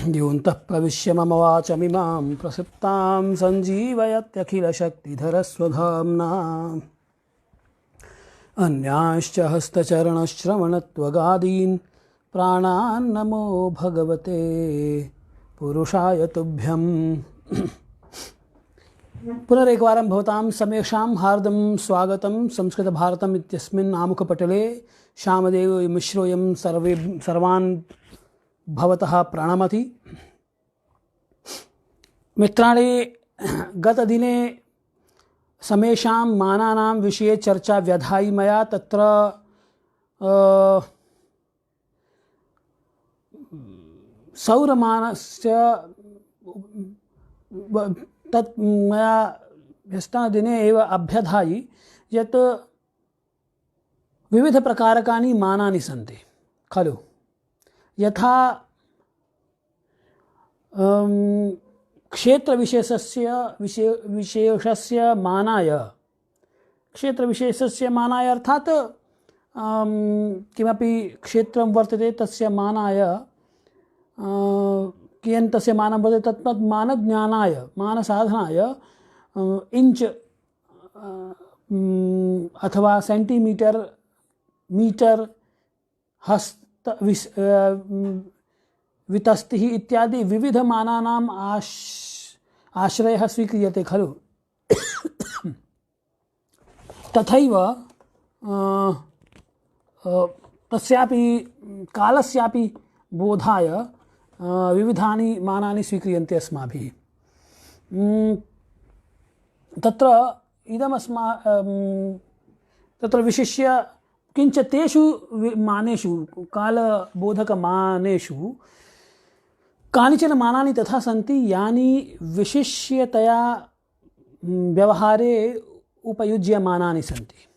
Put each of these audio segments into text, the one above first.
योऽन्तः प्रविश्य मम वाचमिमां प्रसुप्तां सञ्जीवयत्यखिलशक्तिधरस्वधाम्ना अन्यांश्च हस्तचरणश्रवणत्वगादीन् प्राणान्नमो भगवते पुरुषाय तुभ्यं। पुनरेकवारं भवतां समेषां हार्दं स्वागतं संस्कृतभारतम् इत्यस्मिन् आमुखपटले श्यामदेव मिश्रोऽयं सर्वान् भवतः प्रणमति। मित्राणि, गतदिने समेषां मानानां विषये चर्चा व्यधायि मया। तत्र सौरमानस्य तत् मया ह्यस्तनदिने एव अभ्यधायि यत् विविधप्रकारकाणि मानानि सन्ति खलु। यथा क्षेत्रविशेषस्य मानाय अर्थात् किमपि क्षेत्रं वर्तते तस्य मानाय कियन् तस्य मानं वर्तते तत् मानज्ञानाय मानसाधनाय इंच अथवा सेंटीमीटर मीटर हस्त वितस्तिः इत्यादि विविधमानानाम् आश्रयः स्वीक्रियते खलु। तथैव तस्यापि कालस्यापि बोधाय विविधानि मानानि स्वीक्रियन्ते अस्माभिः। तत्र विशिष्य किंच तेषु मानेषु कालबोधकमानेषु कानिचन मानानि तथा सन्ति यानि विशिष्यतया व्यवहारे उपयुज्यमानानि सन्ति।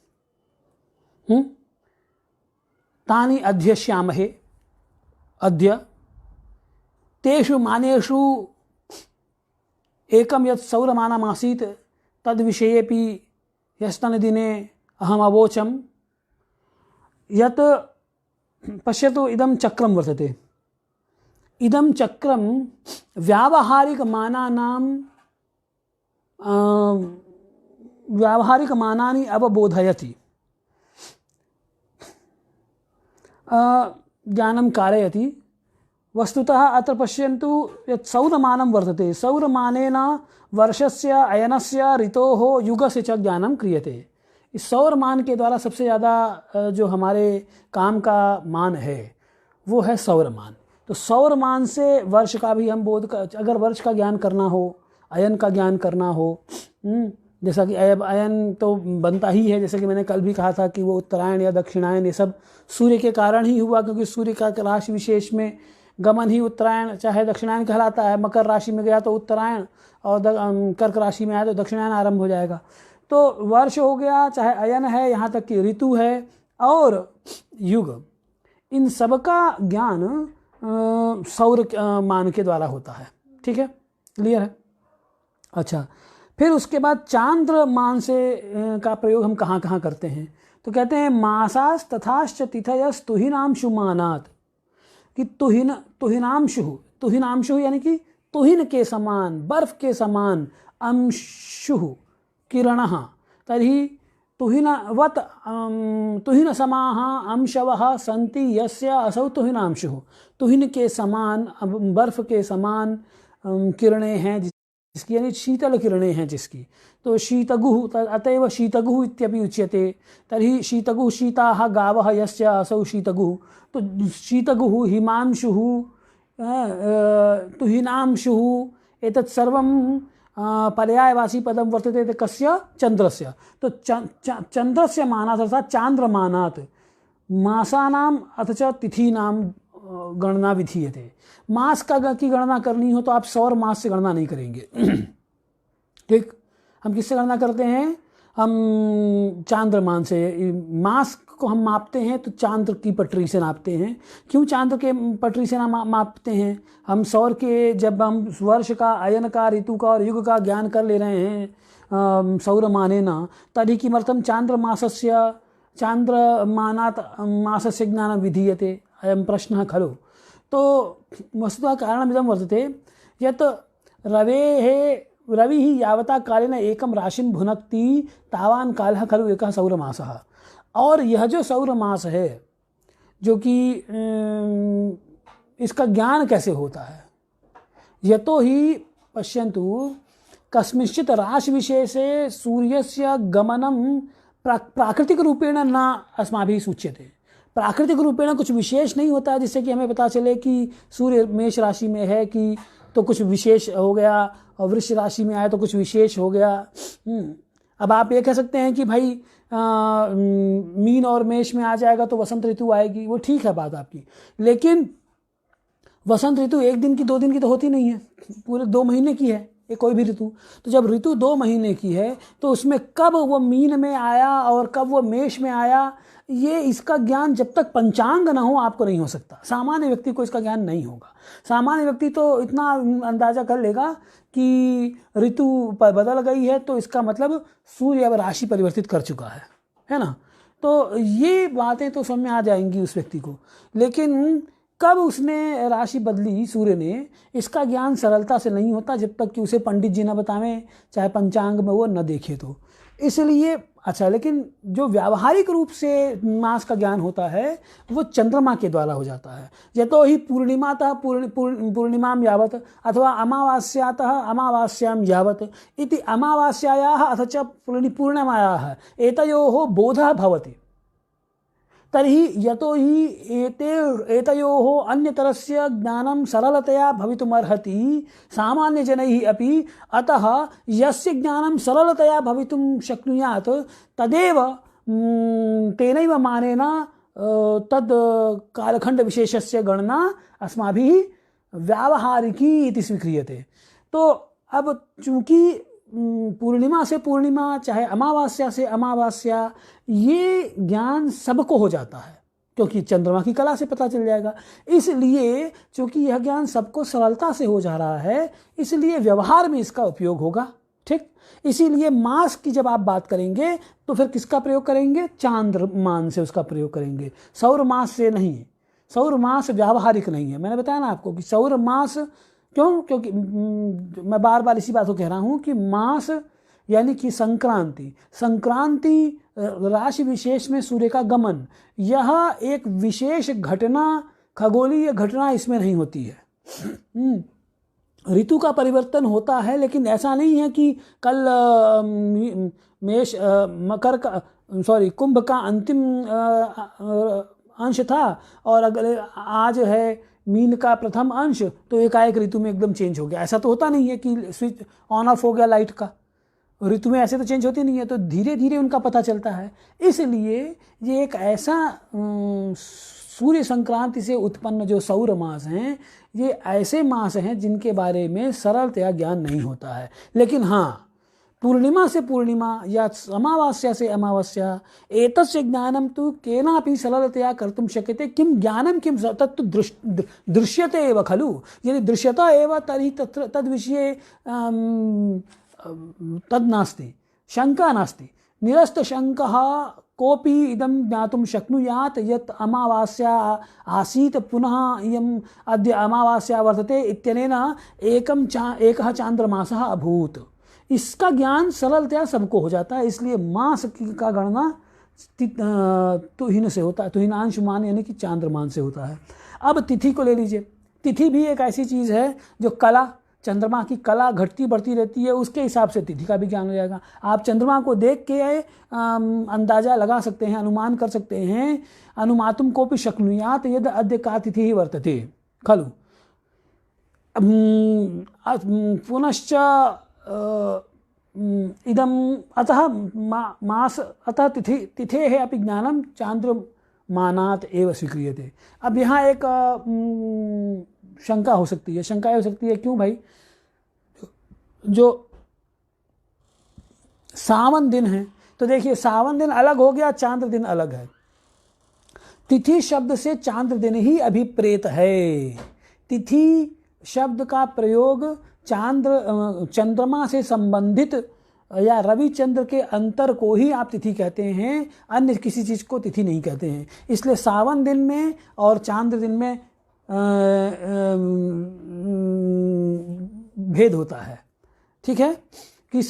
तानि अध्यस्यामहे अद्य। तेषु मानेषु एकं यत् सौरमानमासीत् तद्विषयेपि ह्यस्तनदिने अहम् अवोचम् यत् पश्यतु, इदं चक्रं वर्तते। इदं चक्रं व्यावहारिकमानानि अवबोधयति, ज्ञानं कारयति। वस्तुतः अत्र पश्यन्तु यत् सौरमानं वर्तते, सौरमानेन वर्षस्य, अयनस्य, ऋतोः, युगस्य च ज्ञानं क्रियते। इस सौरमान के द्वारा सबसे ज़्यादा जो हमारे काम का मान है वो है सौरमान। तो सौरमान से वर्ष का भी हम अगर वर्ष का ज्ञान करना हो, अयन का ज्ञान करना हो, जैसा कि अयन तो बनता ही है, जैसे कि मैंने कल भी कहा था कि वो उत्तरायण या दक्षिणायन ये सब सूर्य के कारण ही हुआ, क्योंकि सूर्य का राशि विशेष में गमन ही उत्तरायण चाहे दक्षिणायन कहलाता है। मकर राशि में गया तो उत्तरायण, और कर्क राशि में आया तो दक्षिणायन आरंभ हो जाएगा। तो वर्ष हो गया, चाहे अयन है, यहाँ तक कि ऋतु है और युग, इन सब का ज्ञान सौर मान के द्वारा होता है। ठीक है, क्लियर है। अच्छा, फिर उसके बाद चांद्र मान से का प्रयोग हम कहाँ कहाँ करते हैं? तो कहते हैं मासास तथाश्च तिथयस तुहिनांशु मानात, कि तुहिनांशु यानी कि तुहिन के समान, बर्फ के समान, अंशुः किरणः, तर्हि तुहिन समाः अंशवः सन्ति यस्य असौ तुहिनांशुः। तुहिन के समान, बर्फ के समान किरणें हैं जिसकी, यानी शीतल किरणें हैं जिसकी। तो शीतगुः, अतएव शीतगुः इत्यपि उच्यते। तर्हि शीतगुः, शीताः गावः यस्य असौ शीतगुः। तो शीतगुः, हिमांशुः, तुहिनांशुः, एतत् सर्वं पर्यायवाची पदम वर्तते कस्य? चंद्रस्य। तो चंद्रस्य मानात् अर्थात चांद्रमानात् मासानाम अथ च तिथीनां गणना विधीयते। मास की गणना करनी हो तो आप सौर मास से गणना नहीं करेंगे। ठीक, हम किससे गणना करते हैं? हम चांद्रमान से। मास को हम मापते हैं तो चांद्र की पटरी से नापते हैं। क्यों चांद्र के पटरी से मापते हैं? हम सौर के, जब हम वर्ष का, अयन का, ऋतु का और युग का ज्ञान कर ले रहे हैं सौरमानेन, तर्हि किमर्थं चांद्रमानात् मासस्य ज्ञानं विधीयते? अयं प्रश्नः खलु। तो वस्तुतः कारणमिदं वर्तते यत् रविः यावता कालेन एकं राशिं भुनक्ति तावान् कालः खलु एकः सौरमासः। और यह जो सौरमास है, जो कि इसका ज्ञान कैसे होता है, यतो हि पश्यन्तु कस्मिंश्चित् राशिविशेषे सूर्यस्य गमनं प्राकृतिक रूपेण न अस्माभिः सूच्यते। प्राकृतिक रूपेण कुछ विशेष नहीं होता है जिससे कि हमें पता चले कि सूर्य मेष राशि में है कि तो कुछ विशेष हो गया, और वृष राशि में आया तो कुछ विशेष हो गया। अब आप ये कह सकते हैं कि भाई मीन और मेष में आ जाएगा तो वसंत ऋतु आएगी, वो ठीक है बात आपकी, लेकिन वसंत ऋतु एक दिन की 2 दिन की तो होती नहीं है, पूरे 2 महीने की है ये कोई भी ऋतु। तो जब ऋतु 2 महीने की है तो उसमें कब वो मीन में आया और कब वो मेष में आया, ये इसका ज्ञान जब तक पंचांग ना हो आपको नहीं हो सकता। सामान्य व्यक्ति को इसका ज्ञान नहीं होगा। सामान्य व्यक्ति तो इतना अंदाजा कर लेगा कि ऋतु बदल गई है तो इसका मतलब सूर्य अब राशि परिवर्तित कर चुका है ना। तो ये बातें तो समझ में आ जाएंगी उस व्यक्ति को, लेकिन कब उसने राशि बदली सूर्य ने, इसका ज्ञान सरलता से नहीं होता जब तक कि उसे पंडित जी न बतावें, चाहे पंचांग में वो न देखे तो। इसलिए अच्छा, लेकिन जो व्यावहारिक रूप से मास का ज्ञान होता है वो चंद्रमा के द्वारा हो जाता है। यतो ही पूर्णिमातः पूर्णिमां यावत् अथवा अमावास्यातः अमावास्यां यावत् इति अमावास्यायाः अथ च पूर्णिमायाः एतयोः बोधः भवति। तर्हि यतो हि एतयोः अन्यतरस्य ज्ञानं सरलतया भवितुमर्हति सामान्यजनैः अपि, अतः यस्य ज्ञानं सरलतया भवितुं शक्नुयात् तदेव तेनैव मानेन तद् कालखण्डविशेषस्य गणना अस्माभिः व्यावहारिकी इति स्वीक्रियते। तो अब चूँकि पूर्णिमा से पूर्णिमा, चाहे अमावास्या से अमावास्या, ये ज्ञान सबको हो जाता है क्योंकि चंद्रमा की कला से पता चल जाएगा। इसलिए चूंकि यह ज्ञान सबको सरलता से हो जा रहा है, इसलिए व्यवहार में इसका उपयोग होगा। ठीक, इसीलिए मास की जब आप बात करेंगे तो फिर किसका प्रयोग करेंगे? चांद्रमान से उसका प्रयोग करेंगे, सौर मास से नहीं। सौर मास व्यावहारिक नहीं है। मैंने बताया ना आपको कि सौर मास क्यों, क्योंकि मैं बार बार इसी बात को कह रहा हूँ कि मास यानी कि संक्रांति राशि विशेष में सूर्य का गमन, यह एक विशेष घटना, खगोलीय घटना इसमें नहीं होती है। ऋतु का परिवर्तन होता है, लेकिन ऐसा नहीं है कि कल कुंभ का अंतिम अंश था और अगले आज है मीन का प्रथम अंश, तो एकाएक ऋतु में एकदम चेंज हो गया। ऐसा तो होता नहीं है कि स्विच ऑन ऑफ हो गया लाइट का, ऋतु में ऐसे तो चेंज होती नहीं है, तो धीरे धीरे उनका पता चलता है। इसलिए ये एक ऐसा सूर्य संक्रांति से उत्पन्न जो सौर मास हैं, ये ऐसे मास हैं जिनके बारे में सरलतया ज्ञान नहीं होता है। लेकिन हाँ, पूर्णिमा से पूर्णिमा या अमावास्या से अमावास्या एतस्य ज्ञानं तु केनापि सरलतया कर्तुं शक्यते। किं ज्ञानं किं तत्तु दृश्यते एव खलु। यदि दृश्यता एव तर्हि तत्र तद्विषये तद् नास्ति, शङ्का नास्ति। निरस्तशङ्कः कोऽपि इदं ज्ञातुं शक्नुयात् यत् अमावास्या आसीत् पुनः इयम् अद्य अमावास्या वर्तते इत्यनेन एकः चान्द्रमासः अभूत्। इसका ज्ञान सरलतया सबको हो जाता है। इसलिए मास का गणना तुहिन से होता है, तुहिनांश मान यानी कि चांद्रमान से होता है। अब तिथि को ले लीजिए। तिथि भी एक ऐसी चीज़ है जो कला, चंद्रमा की कला घटती बढ़ती रहती है, उसके हिसाब से तिथि का भी ज्ञान हो जाएगा। आप चंद्रमा को देख के अंदाजा लगा सकते हैं, अनुमान कर सकते हैं। अनुमातुं कोऽपि शक्नुयात् यद् अद्य का तिथि वर्तते खलु। पुनश्च इदम अतः मास अतः तिथेः अपि ज्ञानं चांद्रमानात् एव स्वीक्रियते। अब यहाँ एक शंका हो सकती है। शंका हो सकती है क्यों भाई, जो सावन दिन है तो देखिए सावन दिन अलग हो गया, चांद्र दिन अलग है। तिथि शब्द से चांद्र दिन ही अभिप्रेत है। तिथि शब्द का प्रयोग चंद्रमा से संबंधित या रवि चंद्र के अंतर को ही आप तिथि कहते हैं, अन्य किसी चीज़ को तिथि नहीं कहते हैं। इसलिए सावन दिन में और चांद्र दिन में भेद होता है। ठीक है कि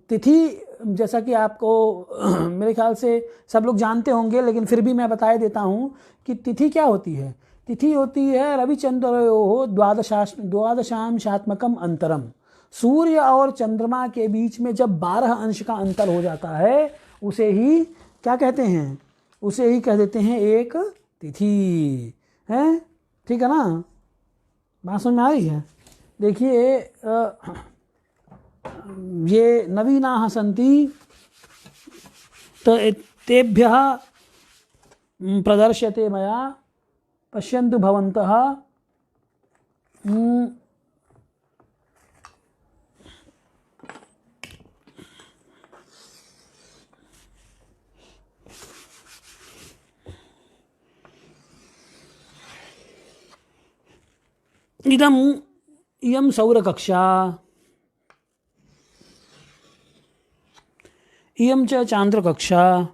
तिथि, जैसा कि आपको मेरे ख्याल से सब लोग जानते होंगे, लेकिन फिर भी मैं बता देता हूँ कि तिथि क्या होती है। तिथि होती है रविचंद्रयोः द्वादशांशात्मकम अंतरम। सूर्य और चंद्रमा के बीच में जब 12 अंश का अंतर हो जाता है उसे ही क्या कहते हैं, उसे ही कह देते हैं एक तिथि है। ठीक है ना, बात समझ में आ रही है। देखिए ये नवीनाः सन्ति तेभ्यः प्रदर्श्यते मया, पश्यन्तु भवन्तः। इयं सौरकक्षा, इयं च चांद्रकक्षा।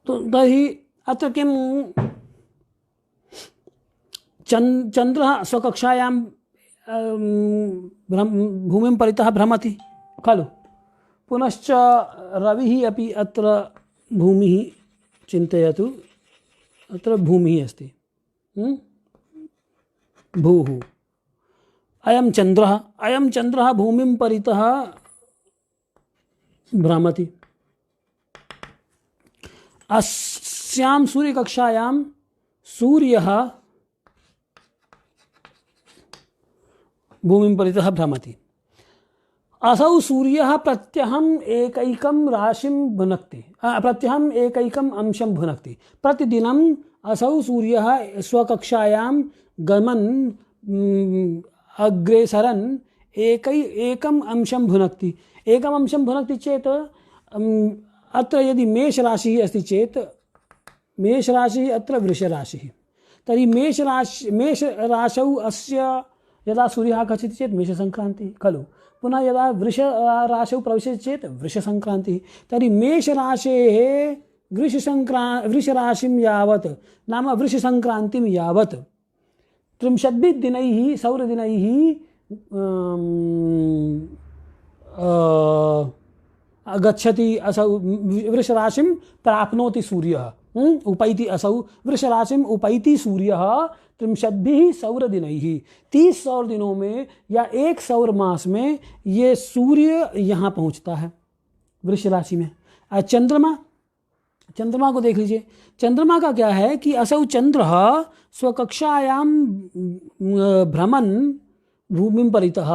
तो तर्हि अत्र किं चंद्रः स्वकक्षायां भूमिं परितः भ्रमति खलु। पुनश्च रविः अपि अत्र भूमिः, चिन्तयतु अत्र भूमिः अस्ति, भूः। अयं चंद्रः भूमिं परितः भ्रमति। अस्यां सूर्यकक्षायां सूर्यः भूमिं परितः भ्रमति। असौ सूर्यः प्रत्यहम् एकैकं राशिं भुनक्ति, प्रत्यहम् एकैकं अंशं भुनक्ति। प्रतिदिनम् असौ सूर्यः स्वकक्षायां गमन् अग्रेसरन् एकम् अंशं भुनक्ति। एकम् अंशं भुनक्ति चेत् अत्र यदि मेषराशिः अस्ति चेत् मेषराशिः अत्र वृषराशिः, तर्हि मेषराशौ अस्य यदा सूर्यः गच्छति चेत् मेषसंक्रान्तिः खलु। पुनः यदा वृषराशौ प्रविशति चेत् वृषसंक्रान्तिः। तर्हि मेषराशेः वृषराशिं यावत् नाम वृषसंक्रान्तिं यावत् 30 दिनैः सौरदिनैः गच्छति असौ वृषराशिं प्राप्नोति सूर्यः, उपैति असौ वृषराशिम् उपैति सूर्यः 30 सौरदिनैः। 30 सौर दिनों में या एक सौर मास में ये सूर्य यहाँ पहुँचता है वृष राशि में। चंद्रमा को देख लीजिए। चंद्रमा का क्या है कि असौ चंद्रः स्वकक्षायां भ्रमन् भूमिं परितः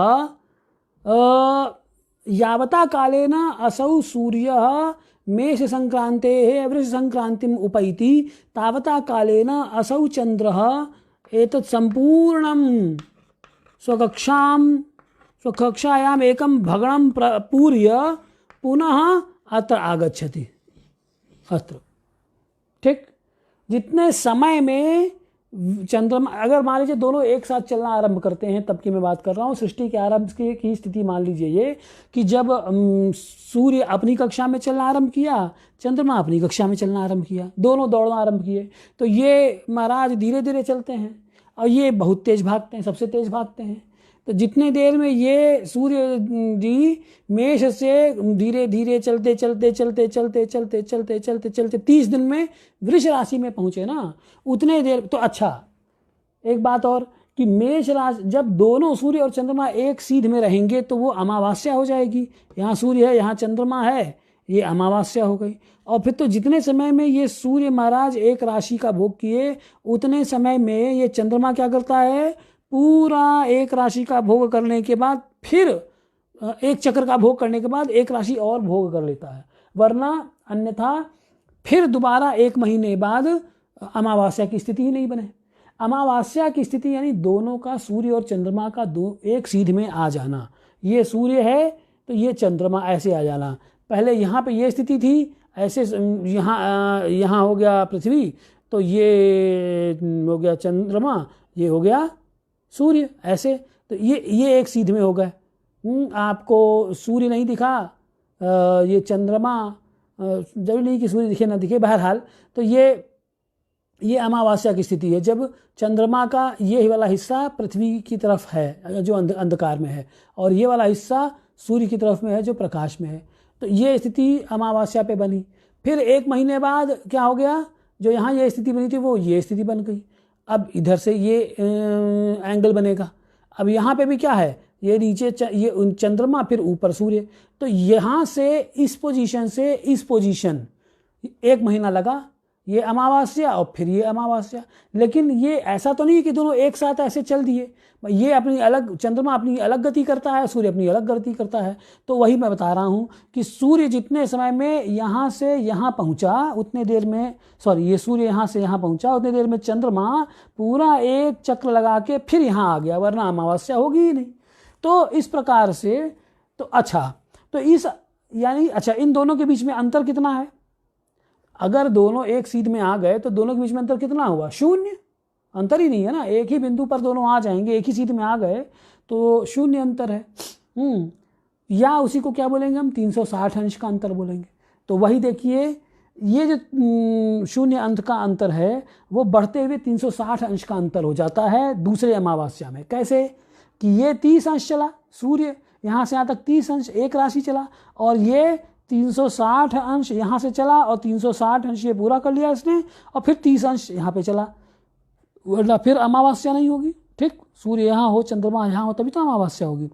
यावता कालेन असौ सूर्यः मेषसंक्रान्तेः वृषसंक्रान्तिम् उपैति तावता कालेन असौ चंद्रः एतत् संपूर्णं स्वकक्षायाम् एकं भगणं पूर्य पुनः अत्र आगच्छति। अत्र ठीक जितने समय में चंद्रमा, अगर मान लीजिए दोनों एक साथ चलना आरंभ करते हैं, तब की मैं बात कर रहा हूँ। सृष्टि के आरंभ की स्थिति मान लीजिए ये कि जब सूर्य अपनी कक्षा में चलना आरंभ किया, चंद्रमा अपनी कक्षा में चलना आरंभ किया, दोनों दौड़ना आरंभ किए, तो ये महाराज धीरे धीरे चलते हैं और ये बहुत तेज भागते हैं, सबसे तेज भागते हैं। तो जितने देर में ये सूर्य जी मेष से धीरे धीरे चलते 30 दिन में वृष राशि में पहुंचे ना, उतने देर तो अच्छा। एक बात और कि मेष राशि जब दोनों सूर्य और चंद्रमा एक सीध में रहेंगे तो वो अमावस्या हो जाएगी। यहाँ सूर्य है, यहाँ चंद्रमा है, ये अमावस्या हो गई। और फिर तो जितने समय में ये सूर्य महाराज एक राशि का भोग किए, उतने समय में ये चंद्रमा क्या करता है, पूरा एक राशि का भोग करने के बाद फिर एक चक्र का भोग करने के बाद एक राशि और भोग कर लेता है। वरना अन्यथा फिर दोबारा 1 महीने बाद अमावस्या की स्थिति ही नहीं बने। अमावस्या की स्थिति यानी दोनों का, सूर्य और चंद्रमा का एक सीध में आ जाना। ये सूर्य है तो ये चंद्रमा ऐसे आ जाना। पहले यहाँ पे ये स्थिति थी, ऐसे यहाँ हो गया पृथ्वी, तो ये हो गया चंद्रमा, ये हो गया सूर्य। ऐसे तो ये एक सीध में हो गए। आपको सूर्य नहीं दिखा, ये चंद्रमा, जरूरी नहीं कि सूर्य दिखे ना दिखे, बहरहाल तो ये अमावस्या की स्थिति है, जब चंद्रमा का ये वाला हिस्सा पृथ्वी की तरफ है जो अंधकार में है, और ये वाला हिस्सा सूर्य की तरफ में है जो प्रकाश में है। तो ये स्थिति अमावस्या पे बनी। फिर 1 महीने बाद क्या हो गया, जो यहाँ ये स्थिति बनी थी वो ये स्थिति बन गई। अब इधर से ये एंगल बनेगा। अब यहाँ पे भी क्या है, ये नीचे ये चंद्रमा, फिर ऊपर सूर्य। तो यहाँ से इस पोजीशन से इस पोजीशन 1 महीना लगा, ये अमावस्या और फिर ये अमावस्या। लेकिन ये ऐसा तो नहीं कि दोनों एक साथ ऐसे चल दिए, ये अपनी अलग, चंद्रमा अपनी अलग गति करता है, सूर्य अपनी अलग गति करता है। तो वही मैं बता रहा हूँ कि सूर्य जितने समय में यहाँ से यहाँ पहुँचा उतने देर में, ये सूर्य यहाँ से यहाँ पहुँचा उतने देर में चंद्रमा पूरा एक चक्र लगा के फिर यहाँ आ गया, वरना अमावस्या होगी ही नहीं। तो इस प्रकार से तो इन दोनों के बीच में अंतर कितना है? अगर दोनों एक सीध में आ गए तो दोनों के बीच में अंतर कितना हुआ? 0। अंतर ही नहीं है ना, एक ही बिंदु पर दोनों आ जाएंगे, एक ही सीध में आ गए तो 0 अंतर है। या उसी को क्या बोलेंगे हम, 360 अंश का अंतर बोलेंगे। तो वही देखिए, ये जो 0 अंश का अंतर है वो बढ़ते हुए 360 अंश का अंतर हो जाता है दूसरे अमावस्या में। कैसे कि ये 30 अंश चला, सूर्य यहाँ से यहाँ तक 30 अंश एक राशि चला, और ये 360 अंश यहाँ से चला, और 360 अंश ये पूरा कर लिया इसने, और फिर 30 अंश यहाँ पे चला, वरना फिर अमावस्या नहीं होगी। ठीक, सूर्य यहाँ हो, चंद्रमा यहाँ हो, तभी तो अमावस्या होगी।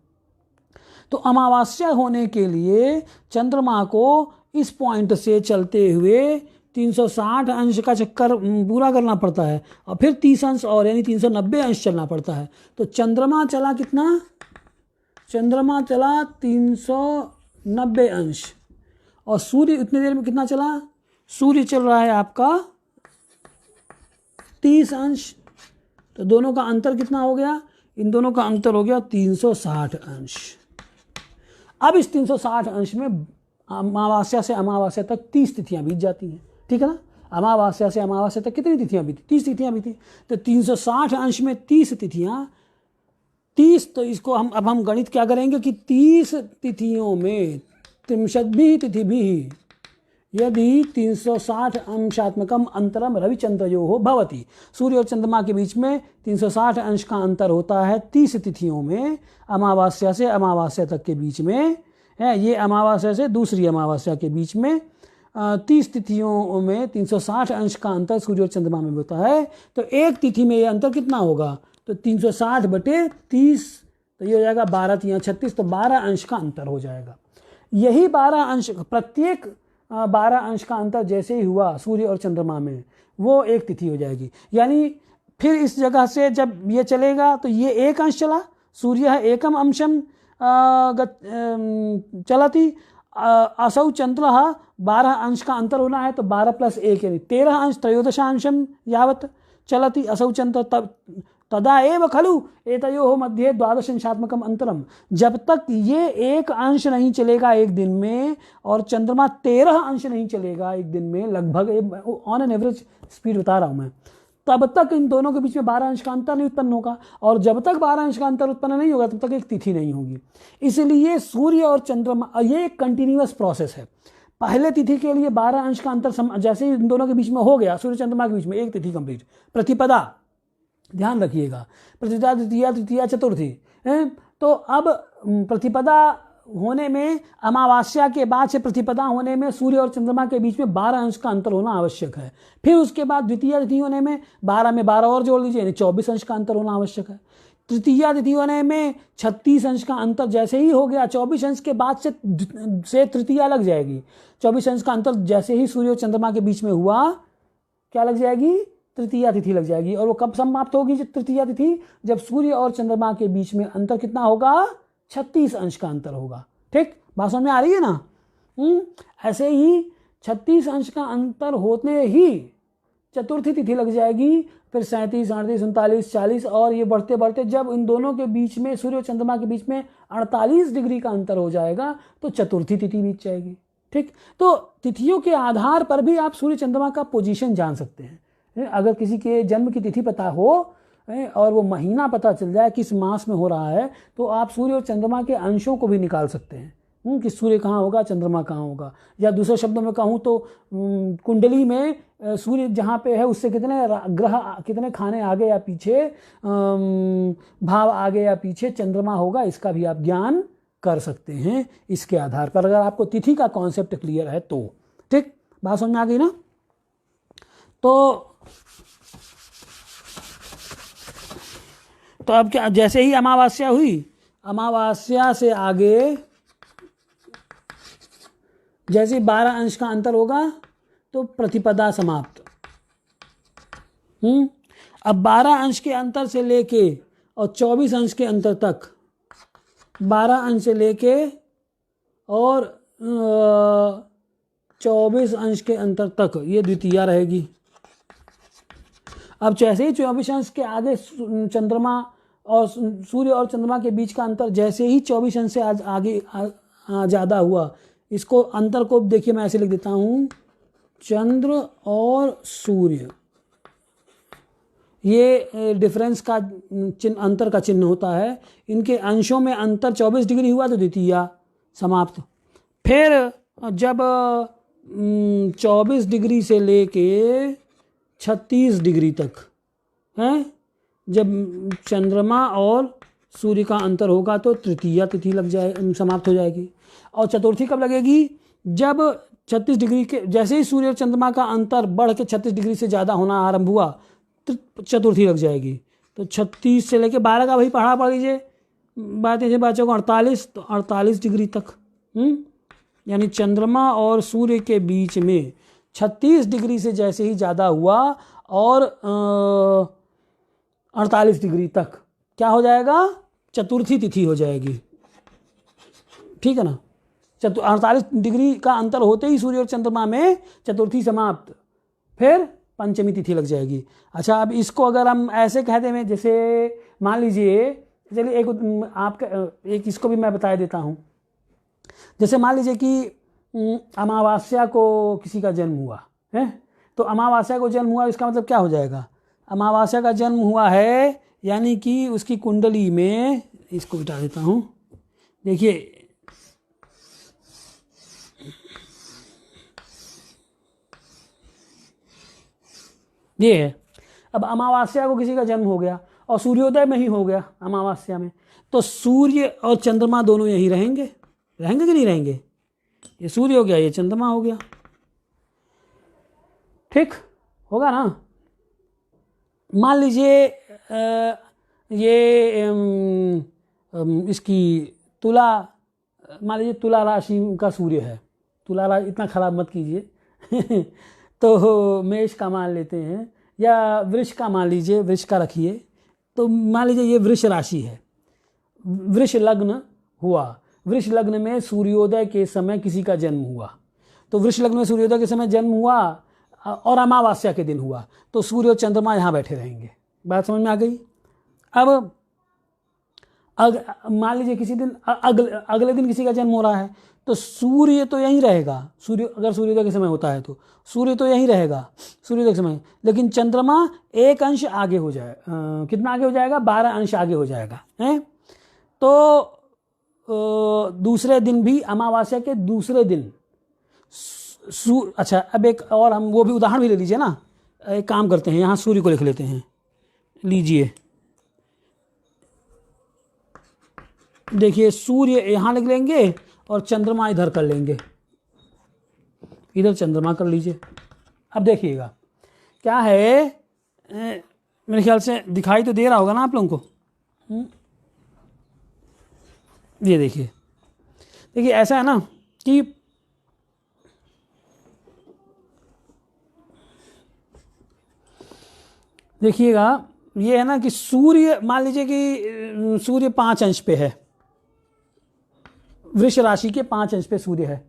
तो अमावस्या होने के लिए चंद्रमा को इस पॉइंट से चलते हुए 360 अंश का चक्कर पूरा करना पड़ता है, और फिर 30 अंश और यानी 390 अंश चलना पड़ता है। तो चंद्रमा चला कितना? चंद्रमा चला 390 अंश, और सूर्य उतनी देर में कितना चला? सूर्य चल रहा है आपका 30 अंश। तो दोनों का अंतर कितना हो गया? इन दोनों का अंतर हो गया 360 अंश। अब इस 360 अंश में अमावस्या से अमावस्या तक 30 तिथियां बीत जाती हैं, ठीक है ना। अमावस्या से अमावस्या तक कितनी तिथियां बीती? 30 तिथियां बीती। तो 360 अंश में 30 तिथियां, 30, तो इसको हम गणित क्या करेंगे कि 30 तिथियों में त्रिंशद्भिः तिथिभिः यदि 360 अंशात्मकम अंतरम रविचंद्रयोः भवति, सूर्य और चंद्रमा के बीच में 360 अंश का अंतर होता है 30 तिथियों में, अमावस्या से अमावस्या तक के बीच में है। ये अमावस्या से दूसरी अमावस्या के बीच में 30 तिथियों में 360 अंश का अंतर सूर्य और चंद्रमा में होता है। तो एक तिथि में ये अंतर कितना होगा? तो 360 बटे 30, तो ये हो जाएगा 12 तियां 36, तो 12 अंश का अंतर हो जाएगा। यही 12 अंश, प्रत्येक 12 अंश का अंतर जैसे ही हुआ सूर्य और चंद्रमा में, वो एक तिथि हो जाएगी। यानी फिर इस जगह से जब ये चलेगा तो ये 1 अंश चला, सूर्य है एकम अंशम चलती, असौ चंद्र 12 अंश का अंतर होना है, तो 12 + 1 यानी 13 अंश, त्रयोदशांशम यावत चलती असौ चंद्र, तदा एव खलु एतयोः मध्ये 12 अंशात्मकम अंतरम। जब तक ये 1 अंश नहीं चलेगा एक दिन में, और चंद्रमा 13 अंश नहीं चलेगा एक दिन में, लगभग ऑन एन एवरेज स्पीड बता रहा हूं मैं, तब तक इन दोनों के बीच में 12 अंश का अंतर नहीं उत्पन्न होगा। और जब तक 12 अंश का अंतर उत्पन्न नहीं होगा तब तक एक तिथि नहीं होगी। इसलिए सूर्य और चंद्रमा, ये एक कंटिन्यूअस प्रोसेस है। पहले तिथि के लिए 12 अंश का अंतर जैसे ही इन दोनों के बीच में हो गया, सूर्य चंद्रमा के बीच में एक तिथि कंप्लीट। प्रतिपदा, ध्यान रखिएगा, प्रतिपदा द्वितीया तृतीया चतुर्थी है। तो अब प्रतिपदा होने में, अमावस्या के बाद से प्रतिपदा होने में सूर्य और चंद्रमा के बीच में 12 अंश का अंतर होना आवश्यक है। फिर उसके बाद द्वितीया तिथि होने में 12 में 12 और जोड़ लीजिए, यानी 24 अंश का अंतर होना आवश्यक है। तृतीया तिथि होने में 36 अंश का अंतर जैसे ही हो गया, 24 अंश के बाद से तृतीया लग जाएगी। 24 अंश का अंतर जैसे ही सूर्य और चंद्रमा के बीच में हुआ, क्या लग जाएगी? तृतीया तिथि लग जाएगी। और वो कब समाप्त होगी तृतीया तिथि? जब सूर्य और चंद्रमा के बीच में अंतर कितना होगा? 36 अंश का अंतर होगा। ठीक, बात समझ में आ रही है ना? ऐसे ही 36 अंश का अंतर होते ही चतुर्थी तिथि लग जाएगी, फिर 37, 38, 39, 40, और ये बढ़ते बढ़ते जब इन दोनों के बीच में, सूर्य और चंद्रमा के बीच में 48 डिग्री का अंतर हो जाएगा तो चतुर्थी तिथि बीत जाएगी। ठीक, तो तिथियों के आधार पर भी आप सूर्य चंद्रमा का पोजीशन जान सकते हैं। अगर किसी के जन्म की तिथि पता हो, और वो महीना पता चल जाए किस मास में हो रहा है, तो आप सूर्य और चंद्रमा के अंशों को भी निकाल सकते हैं कि सूर्य कहाँ होगा, चंद्रमा कहाँ होगा। या दूसरे शब्दों में कहूँ तो कुंडली में सूर्य जहाँ पे है उससे कितने ग्रह, कितने खाने आगे या पीछे, भाव आगे या पीछे चंद्रमा होगा, इसका भी आप ज्ञान कर सकते हैं इसके आधार पर, अगर आपको तिथि का कॉन्सेप्ट क्लियर है तो। ठीक, बात समझ में आ गई ना। तो अब क्या, जैसे ही अमावस्या हुई, अमावस्या से आगे जैसे 12 अंश का अंतर होगा तो प्रतिपदा समाप्त। अब 12 अंश के अंतर से लेके और 24 अंश के अंतर तक, 12 अंश से लेके और 24 अंश के अंतर तक ये द्वितीया रहेगी। अब जैसे ही 24 अंश के आगे चंद्रमा और सूर्य और चंद्रमा के बीच का अंतर जैसे ही 24 अंश से आगे ज़्यादा हुआ, इसको अंतर को देखिए मैं ऐसे लिख देता हूँ, चंद्र और सूर्य, ये डिफरेंस का चिन्ह, अंतर का चिन्ह होता है। इनके अंशों में अंतर 24 डिग्री हुआ तो द्वितीया समाप्त। फिर जब 24 डिग्री से लेके 36 डिग्री तक है, जब चंद्रमा और सूर्य का अंतर होगा तो तृतीया तिथि लग जाए, समाप्त हो जाएगी। और चतुर्थी कब लगेगी? जब 36 डिग्री के, जैसे ही सूर्य और चंद्रमा का अंतर बढ़ के 36 डिग्री से ज़्यादा होना आरंभ हुआ तो चतुर्थी लग जाएगी। तो 36 से लेके 12 का वही पढ़ा पड़ लीजिए, बात है बच्चों को 48, तो 48 डिग्री तक, यानी चंद्रमा और सूर्य के बीच में 36 डिग्री से जैसे ही ज़्यादा हुआ और 48 डिग्री तक क्या हो जाएगा? चतुर्थी तिथि हो जाएगी। ठीक है ना। 48 डिग्री का अंतर होते ही सूर्य और चंद्रमा में चतुर्थी समाप्त, फिर पंचमी तिथि लग जाएगी। अच्छा, अब इसको अगर हम ऐसे कह दें, जैसे मान लीजिए, चलिए एक इसको भी मैं बता देता हूँ। जैसे मान लीजिए कि अमावस्या को किसी का जन्म हुआ है, तो अमावस्या को जन्म हुआ, इसका मतलब क्या हो जाएगा? अमावस्या का जन्म हुआ है यानी कि उसकी कुंडली में, इसको बिठा देता हूँ, देखिए ये है। अब अमावस्या को किसी का जन्म हो गया और सूर्योदय में ही हो गया अमावस्या में, तो सूर्य और चंद्रमा दोनों यहीं रहेंगे कि नहीं रहेंगे? ये सूर्य हो गया, ये चंद्रमा हो गया। ठीक होगा ना। मान लीजिए इसकी तुला, मान लीजिए तुला राशि का सूर्य है, तुला राशि, इतना खराब मत कीजिए तो मेष का मान लेते हैं, या वृष का मान लीजिए, वृष का रखिए। तो मान लीजिए ये वृष राशि है, वृष लग्न हुआ, वृष लग्न में सूर्योदय के समय किसी का जन्म हुआ, तो वृष लग्न में सूर्योदय के समय जन्म हुआ और अमावस्या के दिन हुआ, तो सूर्य और चंद्रमा यहाँ बैठे रहेंगे। बात समझ में आ गई। अब मान लीजिए किसी दिन अगले दिन किसी का जन्म हो रहा है, तो सूर्य तो यहीं रहेगा, सूर्य अगर सूर्योदय के समय होता है तो सूर्य तो यहीं रहेगा सूर्योदय के समय, लेकिन चंद्रमा एक अंश आगे हो जाए, कितना आगे हो जाएगा? 12 अंश आगे हो जाएगा है। तो दूसरे दिन भी, अमावस्या के दूसरे दिन अच्छा, अब एक और हम वो भी उदाहरण भी ले लीजिए ना। एक काम करते हैं, यहाँ सूर्य को लिख लेते हैं, लीजिए, देखिए सूर्य यहाँ लिख लेंगे और चंद्रमा इधर कर लेंगे, इधर चंद्रमा कर लीजिए। अब देखिएगा क्या है, मेरे ख्याल से दिखाई तो दे रहा होगा ना आप लोगों को। ये देखिए ऐसा है ना कि देखिएगा, ये है ना कि सूर्य, मान लीजिए कि सूर्य 5 अंश पे है, वृष राशि के 5 अंश पे सूर्य है,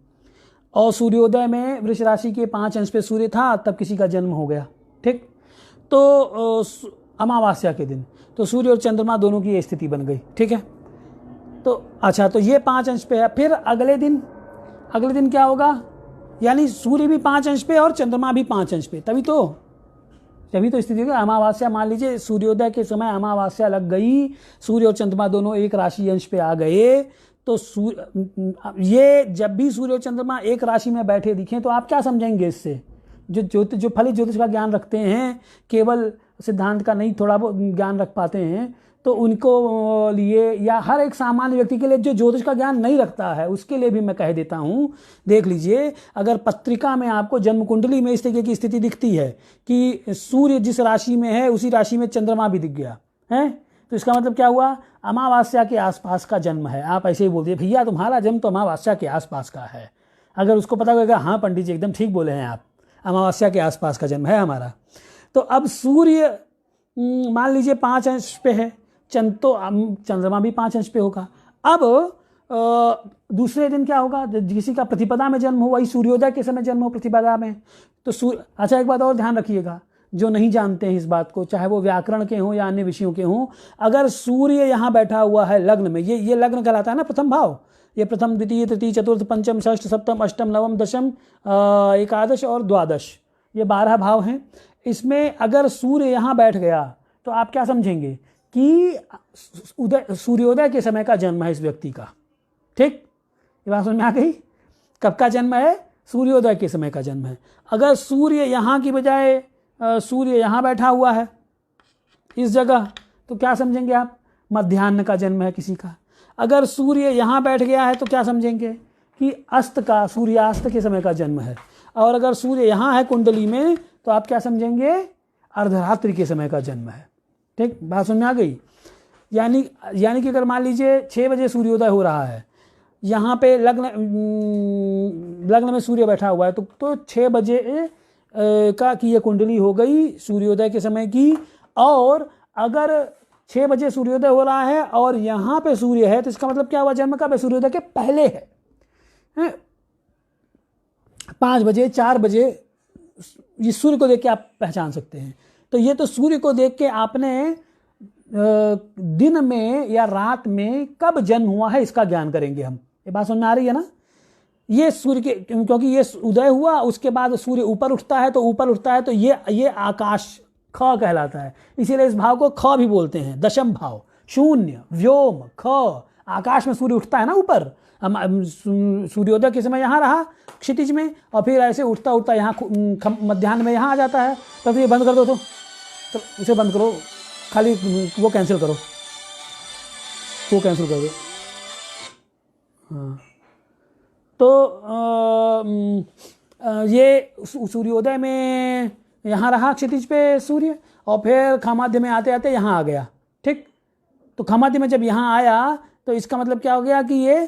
और सूर्योदय में वृष राशि के 5 अंश पे सूर्य था, तब किसी का जन्म हो गया। ठीक, तो अमावस्या के दिन तो सूर्य और चंद्रमा दोनों की ये स्थिति बन गई। ठीक है, तो अच्छा, तो ये 5 अंश पे है। फिर अगले दिन क्या होगा? यानी सूर्य भी 5 अंश पे और चंद्रमा भी 5 अंश पे, तभी तो तभी तो स्थिति होगी। अमावस्या मान लीजिए सूर्योदय के समय अमावस्या लग गई, सूर्य और चंद्रमा दोनों एक राशि अंश पे आ गए, तो ये जब भी सूर्य और चंद्रमा एक राशि में बैठे दिखें तो आप क्या समझेंगे इससे? जो फलित ज्योतिष का ज्ञान रखते हैं, केवल सिद्धांत का नहीं थोड़ा बहुत ज्ञान रख पाते हैं, तो उनको लिए या हर एक सामान्य व्यक्ति के लिए जो ज्योतिष का ज्ञान नहीं रखता है उसके लिए भी मैं कह देता हूँ, देख लीजिए, अगर पत्रिका में आपको जन्म कुंडली में इस तरीके की स्थिति दिखती है कि सूर्य जिस राशि में है उसी राशि में चंद्रमा भी दिख गया है, तो इसका मतलब क्या हुआ? अमावस्या के आसपास का जन्म है। आप ऐसे ही बोलते हैं भैया तुम्हारा जन्म तो अमावस्या के आसपास का है। अगर उसको पता होगा हाँ पंडित जी एकदम ठीक बोले हैं आप, अमावस्या के आसपास का जन्म है हमारा। तो अब सूर्य मान लीजिए 5 अंश पे है, तो चंद्रमा भी 5 अंश पे होगा। अब दूसरे दिन क्या होगा? किसी का प्रतिपदा में जन्म हो, वही सूर्योदय के समय जन्म हो प्रतिपदा में, तो अच्छा एक बात और ध्यान रखिएगा, जो नहीं जानते हैं इस बात को, चाहे वो व्याकरण के हों या अन्य विषयों के हों, अगर सूर्य यहाँ बैठा हुआ है लग्न में, ये लग्न कहलाता है ना प्रथम भाव, ये प्रथम द्वितीय तृतीय चतुर्थ पंचम षष्ठ सप्तम अष्टम नवम दशम एकादश और द्वादश, ये 12 भाव हैं। इसमें अगर सूर्य यहाँ बैठ गया तो आप क्या समझेंगे कि सूर्योदय के समय का जन्म है इस व्यक्ति का। ठीक, ये बात समझ में आ गई? कब का जन्म है? सूर्योदय के समय का जन्म है। अगर सूर्य यहाँ की बजाय सूर्य यहाँ बैठा हुआ है इस जगह, तो क्या समझेंगे आप? मध्याह्न का जन्म है किसी का। अगर सूर्य यहाँ बैठ गया है तो क्या समझेंगे कि अस्त का, सूर्यास्त के समय का जन्म है। और अगर सूर्य यहाँ है कुंडली में तो आप क्या समझेंगे? अर्धरात्रि के समय का जन्म है। ठीक, बात समझ में आ गई? यानी कि अगर मान लीजिए 6 बजे सूर्योदय हो रहा है, यहाँ पे लग्न में सूर्य बैठा हुआ है, तो 6 बजे का की ये कुंडली हो गई सूर्योदय के समय की। और अगर 6 बजे सूर्योदय हो रहा है और यहाँ पे सूर्य है, तो इसका मतलब क्या हुआ? जन्म कब है? सूर्योदय के पहले है। 5 बजे 4 बजे ये सूर्य को देख के आप पहचान सकते हैं। तो ये तो सूर्य को देख के आपने दिन में या रात में कब जन्म हुआ है इसका ज्ञान करेंगे हम। ये बात समझ में आ रही है ना? ये सूर्य के, क्योंकि ये उदय हुआ उसके बाद सूर्य ऊपर उठता है, तो ये आकाश ख कहलाता है। इसीलिए इस भाव को ख भी बोलते हैं, दशम भाव, शून्य, व्योम, ख। आकाश में सूर्य उठता है ना ऊपर, सूर्योदय के समय यहाँ रहा क्षितिज में, और फिर ऐसे उठता उठता यहाँ मध्याह्न में यहाँ आ जाता है। तो ये बंद कर दो, तो उसे बंद करो, खाली वो कैंसिल करो, वो कैंसिल कर दो। हाँ, तो ये सूर्योदय में यहाँ रहा क्षितिज पे सूर्य, और फिर खामाध्य में आते आते यहाँ आ गया। ठीक, तो खामाध्य में जब यहाँ आया तो इसका मतलब क्या हो गया कि ये,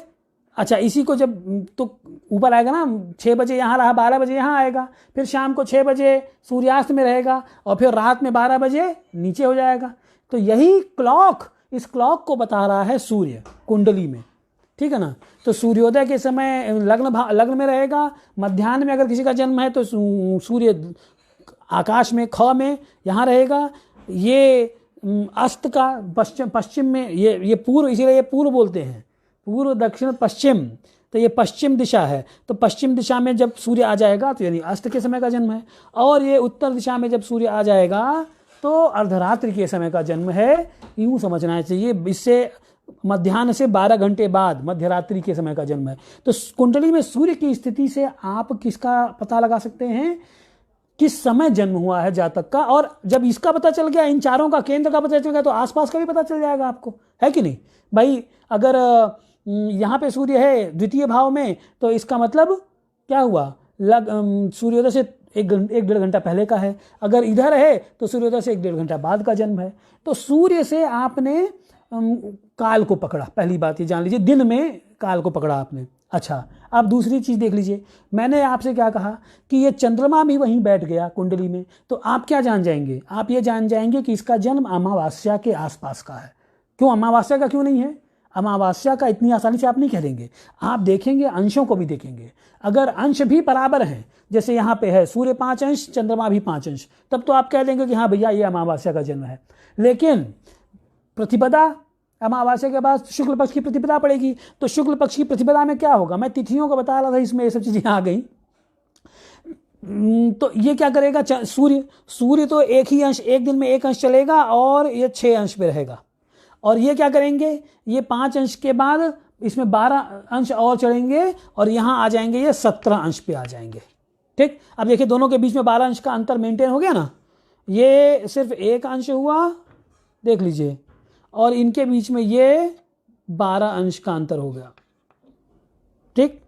अच्छा इसी को जब तो ऊपर आएगा ना, 6 बजे यहाँ रहा, 12 बजे यहाँ आएगा, फिर शाम को 6 बजे सूर्यास्त में रहेगा, और फिर रात में 12 बजे नीचे हो जाएगा। तो यही क्लॉक, इस क्लॉक को बता रहा है सूर्य कुंडली में। ठीक है ना? तो सूर्योदय के समय लग्न में रहेगा, मध्याह्न में अगर किसी का जन्म है तो सूर्य आकाश में ख में यहाँ रहेगा, ये अस्त का पश्चिम में, ये पूर्व, इसीलिए ये पूर्व बोलते हैं, पूर्व दक्षिण पश्चिम, तो ये पश्चिम दिशा है। तो पश्चिम दिशा में जब सूर्य आ जाएगा तो यानी अस्त के समय का जन्म है, और ये उत्तर दिशा में जब सूर्य आ जाएगा तो अर्धरात्रि के समय का जन्म है। यूँ समझना चाहिए, इससे मध्याह्न से 12 घंटे बाद मध्यरात्रि के समय का जन्म है। तो कुंडली में सूर्य की स्थिति से आप किसका पता लगा सकते हैं? किस समय जन्म हुआ है जातक का। और जब इसका पता चल गया, इन चारों का केंद्र का पता चल गया, तो आसपास का भी पता चल जाएगा आपको, है कि नहीं भाई? अगर यहाँ पे सूर्य है द्वितीय भाव में, तो इसका मतलब क्या हुआ? सूर्योदय से 1-1.5 घंटा पहले का है। अगर इधर है तो सूर्योदय से 1-1.5 घंटा बाद का जन्म है। तो सूर्य से आपने काल को पकड़ा, पहली बात ये जान लीजिए, दिन में काल को पकड़ा आपने। अच्छा, अब दूसरी चीज़ देख लीजिए, मैंने आपसे क्या कहा कि ये चंद्रमा भी वहीं बैठ गया कुंडली में, तो आप क्या जान जाएंगे? आप ये जान जाएंगे कि इसका जन्म अमावस्या के आसपास का है। क्यों अमावस्या का क्यों नहीं है? अमावस्या का इतनी आसानी से आप नहीं कह देंगे, आप देखेंगे, अंशों को भी देखेंगे। अगर अंश भी बराबर हैं, जैसे यहाँ पे है सूर्य 5 अंश, चंद्रमा भी 5 अंश, तब तो आप कह देंगे कि हाँ भैया ये अमावस्या का जन्म है। लेकिन प्रतिपदा, अमावस्या के बाद शुक्ल पक्ष की प्रतिपदा पड़ेगी, तो शुक्ल पक्ष की प्रतिपदा में क्या होगा? मैं तिथियों को बता रहा था, इसमें ये सब चीज़ें आ गई। तो ये क्या करेगा, सूर्य सूर्य तो एक ही अंश, एक दिन में एक अंश चलेगा और ये 6 अंश पे रहेगा। और ये क्या करेंगे, ये 5 अंश के बाद इसमें 12 अंश और चढ़ेंगे और यहाँ आ जाएंगे, ये 17 अंश पे आ जाएंगे। ठीक, अब देखिए दोनों के बीच में 12 अंश का अंतर मेंटेन हो गया ना, ये सिर्फ एक अंश हुआ, देख लीजिए, और इनके बीच में ये 12 अंश का अंतर हो गया। ठीक,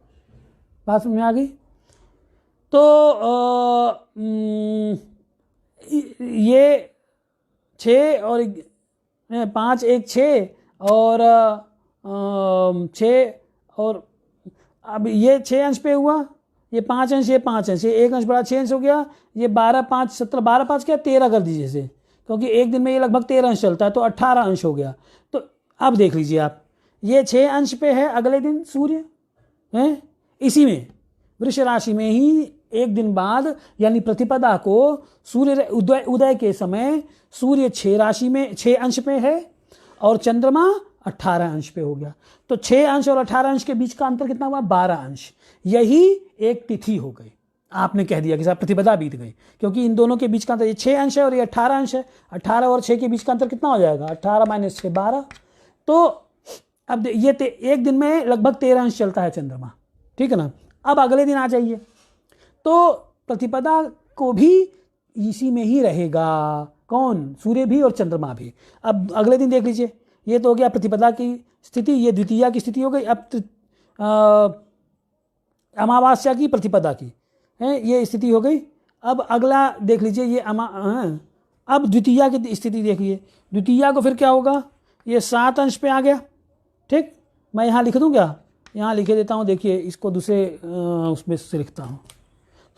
बात समझ में आ गई। तो ये 6 और 5 एक 6 और 6 और अब ये 6 अंश पे हुआ, ये 5 अंश, ये 5 अंश, ये एक अंश बढ़ा 6 अंश हो गया, ये 12 5 17, 12 5 क्या 13 कर दीजिए इसे, क्योंकि एक दिन में ये लगभग 13 अंश चलता है, तो 18 अंश हो गया। तो अब देख लीजिए आप, ये 6 अंश पे है अगले दिन सूर्य है, इसी में वृष राशि में ही एक दिन बाद यानी प्रतिपदा को सूर्य उदय के समय सूर्य 6 राशि में 6 अंश पे है और चंद्रमा 18 अंश पे हो गया। तो 6 अंश और 18 अंश के बीच का अंतर कितना हुआ, 12 अंश। यही एक तिथि हो गई, आपने कह दिया कि साहब प्रतिपदा बीत गई, क्योंकि इन दोनों के बीच का अंतर ये 6 अंश है और ये 18 अंश है। 18 और 6 के बीच का अंतर कितना हो जाएगा, 18 - 6 12। तो अब ये एक दिन में लगभग 13 अंश चलता है चंद्रमा, ठीक है ना। अब अगले दिन आ जाइए, तो प्रतिपदा को भी इसी में ही रहेगा, कौन, सूर्य भी और चंद्रमा भी। अब अगले दिन देख लीजिए, ये तो हो गया प्रतिपदा की स्थिति, ये द्वितीया की स्थिति हो गई। अब अमावास्या की प्रतिपदा की है ये स्थिति हो गई। अब अगला देख लीजिए, ये अब द्वितीया की स्थिति देखिए, द्वितीया को फिर क्या होगा, ये 7 अंश पे आ गया। ठीक, मैं यहाँ लिख दूँ क्या, यहाँ लिखे देता हूँ, देखिए इसको दूसरे उसमें से लिखता हूँ,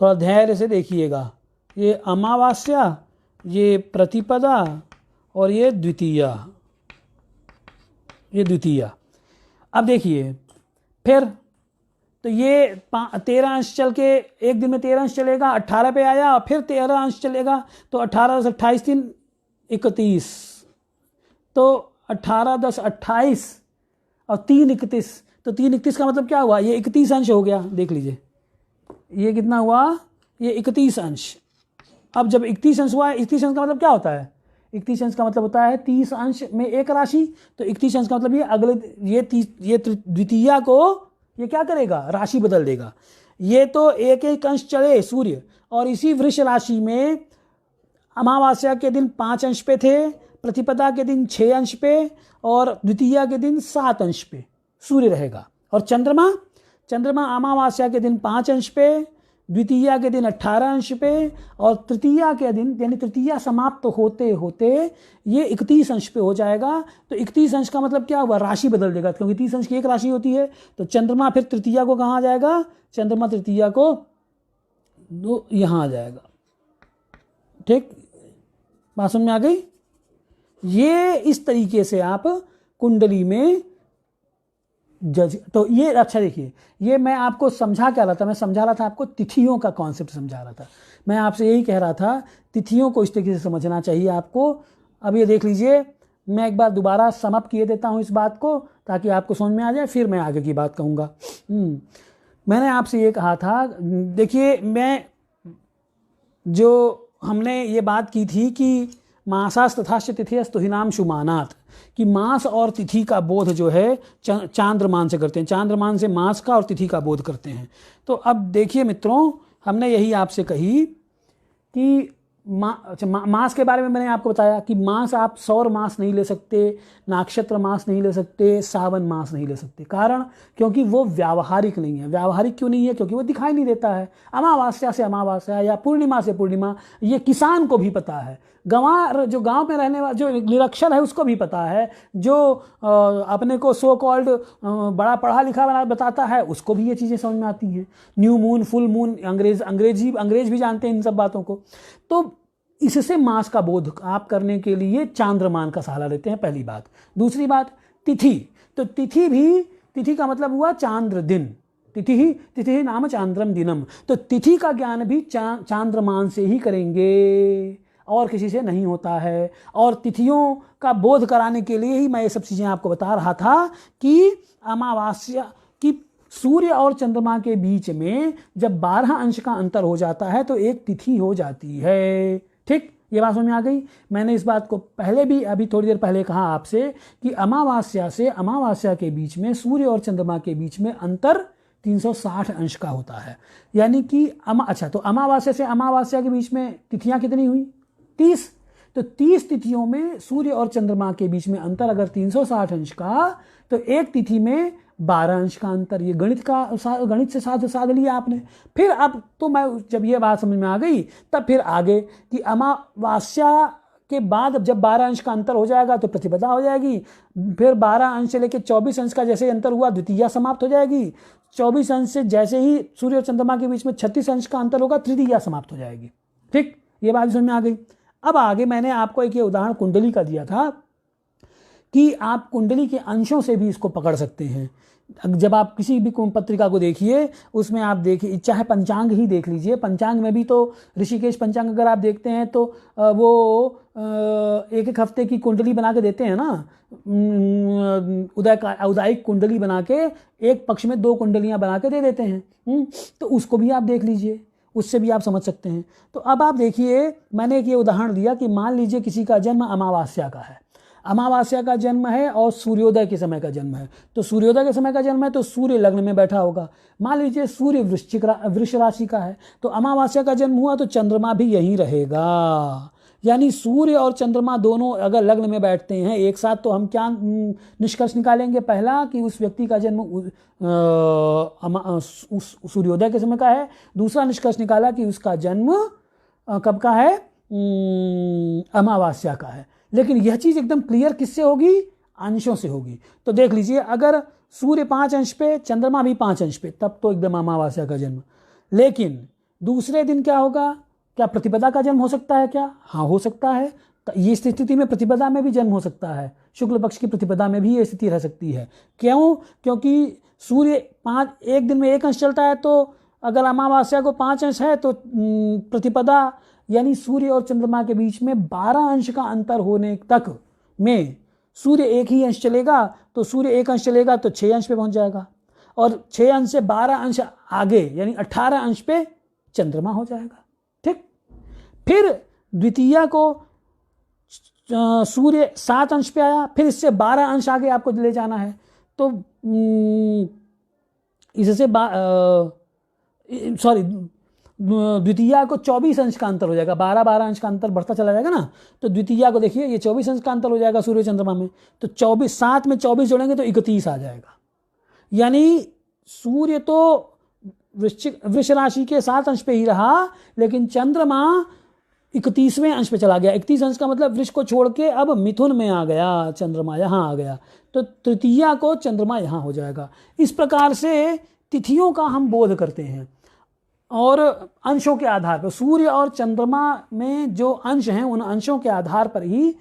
थोड़ा धैर्य से देखिएगा। ये अमावास्या, ये प्रतिपदा और ये द्वितीया, ये द्वितीया। अब देखिए फिर तो ये 13 अंश चल के एक दिन में 13 अंश चलेगा, 18 पे आया और फिर 13 अंश चलेगा, तो 18 10 28 3 31, तो 18 10 28 और 3 31, तो 3 31 का मतलब क्या हुआ, ये 31 अंश हो गया। देख लीजिए ये कितना हुआ, ये 31 अंश। अब जब 31 अंश हुआ, 31 अंश का मतलब क्या होता है, 31 अंश का मतलब होता है 30 अंश में एक राशि। तो 31 अंश का मतलब ये अगले ये द्वितीया को ये क्या करेगा, राशि बदल देगा। ये तो एक एक अंश चले सूर्य, और इसी वृष राशि में अमावास्या के दिन 5 अंश पे थे, प्रतिपदा के दिन 6 अंश पे और द्वितीया के दिन 7 अंश पे सूर्य रहेगा। और चंद्रमा अमावास्या के दिन 5 अंश पे, द्वितीया के दिन 18 अंश पे और तृतीया के दिन यानी तृतीया समाप्त होते होते ये 31 अंश पे हो जाएगा। तो 31 अंश का मतलब क्या हुआ, राशि बदल देगा, क्योंकि 30 अंश की एक राशि होती है। तो चंद्रमा फिर तृतीया को कहाँ आ जाएगा, चंद्रमा तृतीया को यहाँ आ जाएगा। ठीक, बात समझ में आ गई। ये इस तरीके से आप कुंडली में जज, तो ये अच्छा देखिए, ये मैं आपको समझा क्या रहा था, मैं समझा रहा था आपको तिथियों का कॉन्सेप्ट समझा रहा था। मैं आपसे यही कह रहा था तिथियों को इस तरीके से समझना चाहिए आपको। अब ये देख लीजिए, मैं एक बार दोबारा समअप किए देता हूँ इस बात को, ताकि आपको समझ में आ जाए, फिर मैं आगे की बात कहूँगा। मैंने आपसे ये कहा था, देखिए मैं जो हमने ये बात की थी कि मासास तथाश्च तिथियस्तु हिनाम शुमानात, कि मास और तिथि का बोध जो है चांद्रमान से करते हैं, चांद्रमान से मास का और तिथि का बोध करते हैं। तो अब देखिए मित्रों, हमने यही आपसे कही कि मास के बारे में मैंने आपको बताया कि मास आप सौर मास नहीं ले सकते, नक्षत्र मास नहीं ले सकते, सावन मास नहीं ले सकते। कारण क्योंकि वो व्यावहारिक नहीं है। व्यावहारिक क्यों नहीं है, क्योंकि वो दिखाई नहीं देता है। अमावस्या से अमावस्या या पूर्णिमा से पूर्णिमा ये किसान को भी पता है, गंवार जो गांव में रहने वाला जो निरक्षर है उसको भी पता है, जो अपने को सो कॉल्ड बड़ा पढ़ा लिखा बताता है उसको भी ये चीज़ें समझ में आती हैं। न्यू मून, फुल मून, अंग्रेज भी जानते हैं इन सब बातों को। तो इससे मास का बोध आप करने के लिए चांद्रमान का सहारा लेते हैं, पहली बात। दूसरी बात तिथि, तो तिथि का मतलब हुआ चांद्र दिन, तिथि नाम चांद्रम दिनम। तो तिथि का ज्ञान भी चांद्रमान से ही करेंगे और किसी से नहीं होता है। और तिथियों का बोध कराने के लिए ही मैं ये सब चीज़ें आपको बता रहा था कि अमावस्या की सूर्य और चंद्रमा के बीच में जब 12 अंश का अंतर हो जाता है तो एक तिथि हो जाती है। ठीक, ये बात समझ में आ गई। मैंने इस बात को पहले भी अभी थोड़ी देर पहले कहा आपसे कि अमावस्या से अमावस्या के बीच में सूर्य और चंद्रमा के बीच में अंतर 360 अंश का होता है। यानी कि अच्छा, तो अमावस्या से अमावस्या के बीच में तिथियां कितनी हुई? 30। तो 30 तिथियों में सूर्य और चंद्रमा के बीच में अंतर अगर 360 अंश का, तो एक तिथि में 12 अंश का अंतर। ये गणित से साध लिया आपने। फिर अब तो मैं जब ये बात समझ में आ गई तब फिर आगे कि अमावस्या के बाद जब 12 अंश का अंतर हो जाएगा तो प्रतिपदा हो जाएगी। फिर 12 अंश से लेकर 24 अंश का जैसे अंतर हुआ द्वितीया समाप्त हो जाएगी। 24 अंश से जैसे ही सूर्य और चंद्रमा के बीच में 36 अंश का अंतर होगा तृतीया समाप्त हो जाएगी। ठीक, ये बात समझ में आ गई। अब आगे मैंने आपको एक ये उदाहरण कुंडली का दिया था कि आप कुंडली के अंशों से भी इसको पकड़ सकते हैं। जब आप किसी भी पत्रिका को देखिए, उसमें आप देखिए, चाहे पंचांग ही देख लीजिए, पंचांग में भी तो ऋषिकेश पंचांग अगर आप देखते हैं तो वो एक एक हफ्ते की कुंडली बना के देते हैं ना, उदायिक कुंडली बना के एक पक्ष में 2 कुंडलियां बना के दे देते हैं। तो उसको भी आप देख लीजिए, उससे भी आप समझ सकते हैं। तो अब आप देखिए, मैंने एक ये उदाहरण दिया कि मान लीजिए किसी का जन्म अमावस्या का है, अमावस्या का जन्म है और सूर्योदय के समय का जन्म है। तो सूर्योदय के समय का जन्म है तो सूर्य लग्न में बैठा होगा। मान लीजिए सूर्य वृश्चिक राशि का है, तो अमावस्या का जन्म हुआ तो चंद्रमा भी यहीं रहेगा। यानी सूर्य और चंद्रमा दोनों अगर लग्न में बैठते हैं एक साथ, तो हम क्या निष्कर्ष निकालेंगे? पहला कि उस व्यक्ति का जन्म सूर्योदय के समय का है। दूसरा निष्कर्ष निकाला कि उसका जन्म कब का है? अमावस्या का है। लेकिन यह चीज एकदम क्लियर किससे होगी? अंशों से होगी। तो देख लीजिए, अगर सूर्य 5 अंश पे, चंद्रमा भी 5 अंश पे, तब तो एकदम अमावस्या का जन्म। लेकिन दूसरे दिन क्या होगा? क्या प्रतिपदा का जन्म हो सकता है क्या? हाँ, हो सकता है। ये स्थिति में प्रतिपदा में भी जन्म हो सकता है, शुक्ल पक्ष की प्रतिपदा में भी ये स्थिति रह सकती है। क्यों? क्योंकि सूर्य एक दिन में 1 अंश चलता है, तो अगर अमावस्या को 5 अंश है तो प्रतिपदा यानी सूर्य और चंद्रमा के बीच में 12 अंश का अंतर होने तक में सूर्य 1 ही अंश चलेगा, तो सूर्य 1 अंश चलेगा तो 6 अंश पे पहुंच जाएगा, और 6 अंश से 12 अंश आगे यानी 18 अंश पे चंद्रमा हो जाएगा। ठीक, फिर द्वितीया को सूर्य 7 अंश पे आया, फिर इससे 12 अंश आगे आपको ले जाना है, तो इससे द्वितीया को 24 अंश का अंतर हो जाएगा। 12 अंश का अंतर बढ़ता चला जाएगा ना, तो द्वितीया को देखिए ये 24 अंश का अंतर हो जाएगा सूर्य चंद्रमा में। तो 24 7 में 24 जोड़ेंगे तो 31 आ जाएगा। यानी सूर्य तो वृष राशि के 7 अंश पे ही रहा, लेकिन चंद्रमा 31वें अंश पे चला गया। 31 अंश का मतलब वृष को छोड़ के अब मिथुन में आ गया, चंद्रमा यहाँ आ गया, तो तृतीया को चंद्रमा यहाँ हो जाएगा। इस प्रकार से तिथियों का हम बोध करते हैं और अंशों के आधार पर, सूर्य और चंद्रमा में जो अंश हैं उन अंशों के आधार पर ही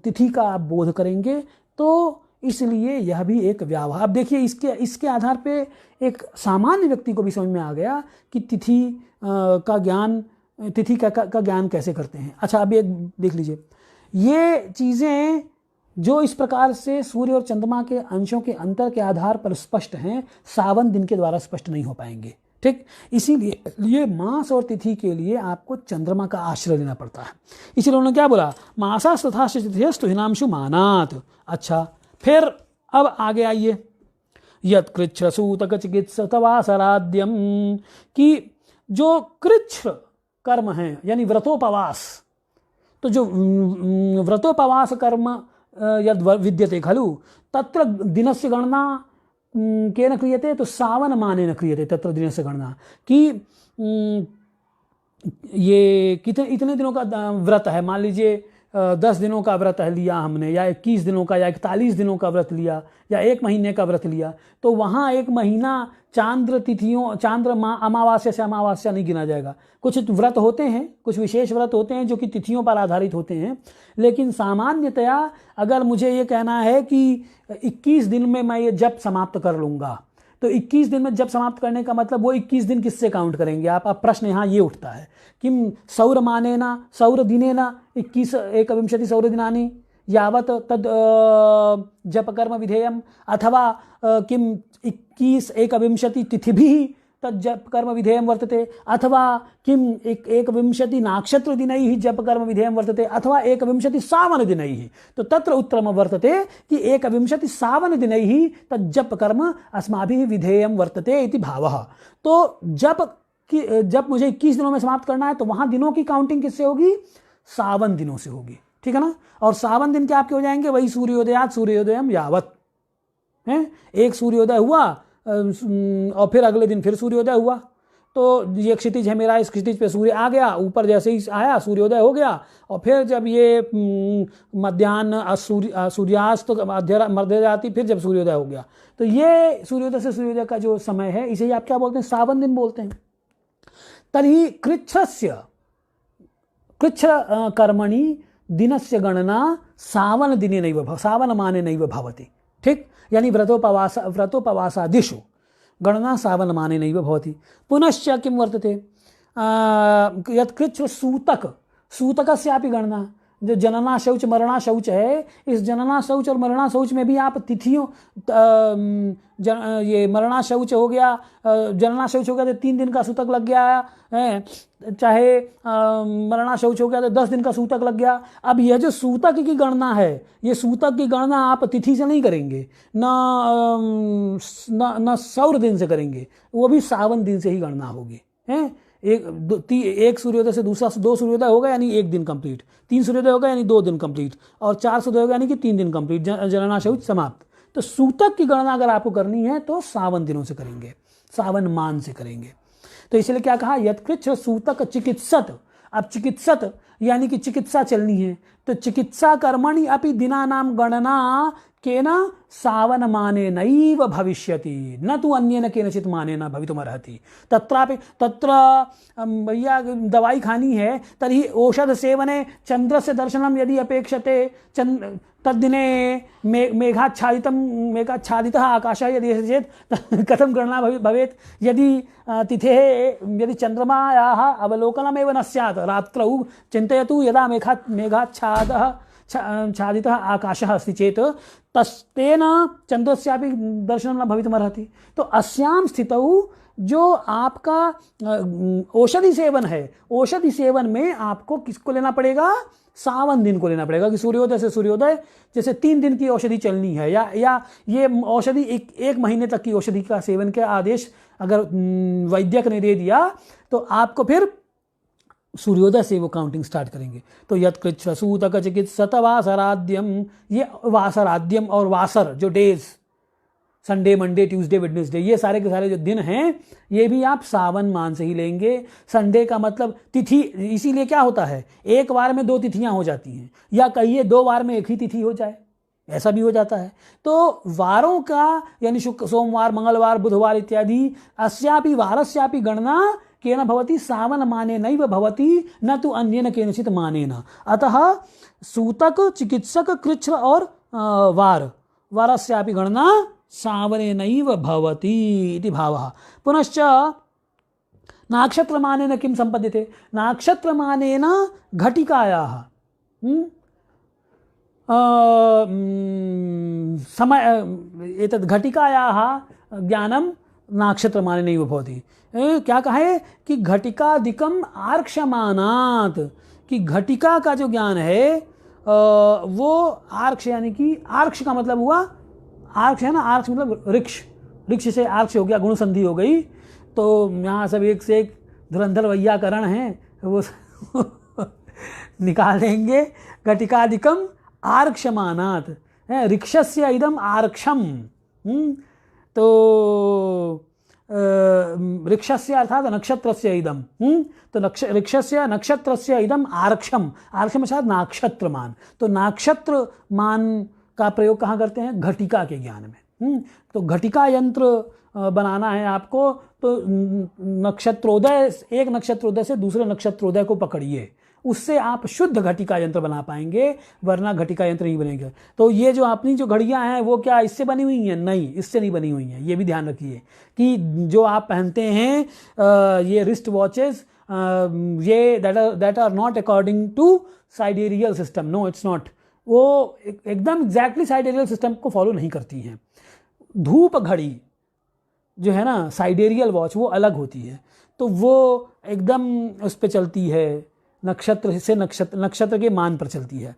तिथि का आप बोध करेंगे। तो इसलिए यह भी एक व्यवहार। अब देखिए, इसके आधार पे एक सामान्य व्यक्ति को भी समझ में आ गया कि तिथि का ज्ञान कैसे करते हैं। अच्छा, अभी एक देख लीजिए, ये चीज़ें जो इस प्रकार से सूर्य और चंद्रमा के अंशों के अंतर के आधार पर स्पष्ट हैं, सावन दिन के द्वारा स्पष्ट नहीं हो पाएंगे। ठीक, इसीलिए मास और तिथि के लिए आपको चंद्रमा का आश्रय लेना पड़ता है। इसीलिए उन्होंने क्या बोला? मासा तथाश्च तिथयस्तु हिनांशु मानात्। अच्छा, फिर अब आगे आइए, यत् कृच्छ्रसूतक चिकित्सतवासराद्यम, कि जो कृच्छ कर्म है यानी व्रतोपवास, तो जो व्रतोपवास कर्म यद विद्यते खलु तत्र दिनस्य गणना केन क्रियते? तो सावन मानेन क्रियते तत्र दिनस्य गणना, कि ये इतने दिनों का व्रत है। मान लीजिए 10 दिनों का व्रत है लिया हमने, या 21 दिनों का, या 41 दिनों का व्रत लिया, या 1 महीने का व्रत लिया, तो वहाँ 1 महीना अमावस्या से अमावस्या नहीं गिना जाएगा। कुछ व्रत होते हैं, कुछ विशेष व्रत होते हैं जो कि तिथियों पर आधारित होते हैं, लेकिन सामान्यतया अगर मुझे ये कहना है कि 21 दिन में मैं ये जप समाप्त कर लूँगा, तो 21 दिन में जप समाप्त करने का मतलब वो 21 दिन किससे काउंट करेंगे आप? अब प्रश्न यहाँ ये उठता है कि सौर मानेना सौर दिनेना 21 एकविंशति सौर दिनानी, यावत तद जप कर्म विधेयम, अथवा किम 21 एकविंशति तिथिभिः तद जप कर्म विधेयम वर्तते, अथवा किम 21 नाक्षत्र दिनैः जप कर्म विधेयम वर्तते, अथवा 21 सावन दिनैः। तो तत्र उत्तरम वर्तते कि 21 सावन दिनैः तद जप कर्म अस्माभिः विधेयम वर्तते इति भावः। तो जब मुझे 21 दिनों में समाप्त करना है तो वहां दिनों की काउंटिंग किससे होगी? सावन दिनों से होगी, ठीक है ना। और सावन दिन क्या आपके हो जाएंगे? वही सूर्योदयात सूर्योदयम यावत है। एक सूर्योदय हुआ और फिर अगले दिन फिर सूर्योदय हुआ, तो ये क्षितिज है मेरा, इस क्षितिज पे सूर्य आ गया, ऊपर जैसे ही आया सूर्योदय हो गया, और फिर जब ये मध्याह्न सूर्यास्त मध्य जाती, फिर जब सूर्योदय हो गया, तो ये सूर्योदय से सूर्योदय का जो समय है इसे ही आप क्या बोलते हैं? सावन दिन बोलते हैं। तर्हि कृच्छ कर्मणि दिनस्य गणना सावन दिने नैव सावन माने नैव भवति, ठीक। यानी व्रतोपवासादिषु गणना सावन माने नैव भवति। पुनश्च किं वर्तते? यत् कृच्छ सूतकस्यापि गणना, जो जनना शौच मरणा शौच है, इस जनना शौच और मरणा शौच में भी आप तिथियों, ये मरणा शौच हो गया, जनना शौच हो गया तो 3 दिन का सूतक लग गया है, चाहे मरणा शौच हो गया तो 10 दिन का सूतक लग गया। अब यह जो सूतक की गणना है, ये सूतक की गणना आप तिथि से नहीं करेंगे, न सौर दिन से करेंगे, वो भी सावन दिन से ही गणना होगी, है। एक सूर्योदय से दूसरा 2 सूर्योदय होगा यानी 1 दिन कंप्लीट, 3 सूर्योदय होगा यानी 2 दिन कंप्लीट, और 4 सूर्योदय होगा यानी कि 3 दिन कंप्लीट, जनना शौच समाप्त। तो सूतक की गणना अगर आपको करनी है तो सावन दिनों से करेंगे, सावन मान से करेंगे। तो इसलिए क्या कहा? यत्कृच्छ सूतक चिकित्सत। अब चिकित्सत यानी कि चिकित्सा चलनी है, तो चिकित्सा कर्मणि अपि दिनानाम गणना केन सावन माने नैव भविष्यति, न तु अन्येन केनचित् माने न भवितुमर्हति। तत्र भैया दवाई खानी है तर्हि औषध सेवने चंद्रस्य दर्शनं यदि अपेक्षते, तद्दिने मेघाच्छादितः आकाशः यदि अस्ति चेत् कथं गणना भवेत्? यदि चंद्रमायाः अवलोकनमेव न स्यात् रात्रौ, चिन्तयतु यदा छादितः आकाशः अस्ति चेत् तेन चंद्रस्यापि दर्शनं न भवितुमर्हति। तो अस्यां स्थितौ जो आपका औषधि सेवन है, औषधि सेवन में आपको किसको लेना पड़ेगा? सावन दिन को लेना पड़ेगा, कि सूर्योदय से सूर्योदय जैसे 3 दिन की औषधि चलनी है, या ये औषधि एक महीने तक की औषधि का सेवन के आदेश अगर वैद्यक ने दे दिया तो आपको फिर सूर्योदय से वो काउंटिंग स्टार्ट करेंगे। तो यत्कृच्छ सूतक चिकित्सत वासराद्यम, ये वासराद्यम और वासर जो days, Sunday Monday Tuesday Wednesday, ये सारे के सारे जो दिन हैं ये भी आप सावन मान से ही लेंगे। संडे का मतलब तिथि, इसीलिए क्या होता है, एक बार में 2 तिथियां हो जाती हैं, या कहिए 2 बार में 1 ही तिथि हो जाए, ऐसा भी हो जाता है। तो वारों का यानी शुक्र सोमवार मंगलवार बुधवार इत्यादि अस्यापि वारस्यापि गणना केन भवति? सावन माने नैव भवति, न तु अन्येन केनचित् मानेन। अतः सूतक चिकित्सक कृच्छ और वारस्यापि गणना सावने नैव भवति इति भावः। पुनश्च नाक्षत्रमानेन किं संपद्यते? नाक्षत्रमानेन घटिकायाः समय, एतद् घटिकायाः ज्ञानं नाक्षत्रमाने नैव भवति। क्या कहे कि घटिकादिकम आर्क्षमानात्, कि घटिका का जो ज्ञान है वो आर्क्ष, यानी कि आर्क्ष का मतलब हुआ, आर्क्ष है ना, आर्क्ष मतलब वृक्ष से आर्क्ष हो गया, गुण संधि हो गई। तो यहाँ सब एक से एक धुरंधर वैयाकरण है, वो निकाल देंगे। घटिकादिकम आर्क्षमानात्, ऋक्षस्य इदम आर्क्षम, तो ऋक्षस्य अर्थात नक्षत्रस्य इदम, तो ऋक्षस्य नक्षत्रस्य इदम आर्क्षम, आर्क्षम अर्थात नाक्षत्रमान। तो नाक्षत्रमान का प्रयोग कहाँ करते हैं? घटिका के ज्ञान में। तो घटिका यंत्र बनाना है आपको, तो नक्षत्रोदय, एक नक्षत्रोदय से दूसरे नक्षत्रोदय को पकड़िए, उससे आप शुद्ध घटिका यंत्र बना पाएंगे, वरना घटिका यंत्र नहीं बनेगा। तो ये जो अपनी जो घड़ियां हैं वो क्या इससे बनी हुई हैं? नहीं, इससे नहीं बनी हुई हैं। ये भी ध्यान रखिए कि जो आप पहनते हैं ये रिस्ट वॉचेस, ये that are not according to sidereal system, no it's not. वो एकदम एग्जैक्टली साइडेरियल सिस्टम को फॉलो नहीं करती हैं। धूप घड़ी जो है ना, साइडेरियल वॉच, वो अलग होती है, तो वो एकदम उस पर चलती है, नक्षत्र से नक्षत्र के मान पर चलती है।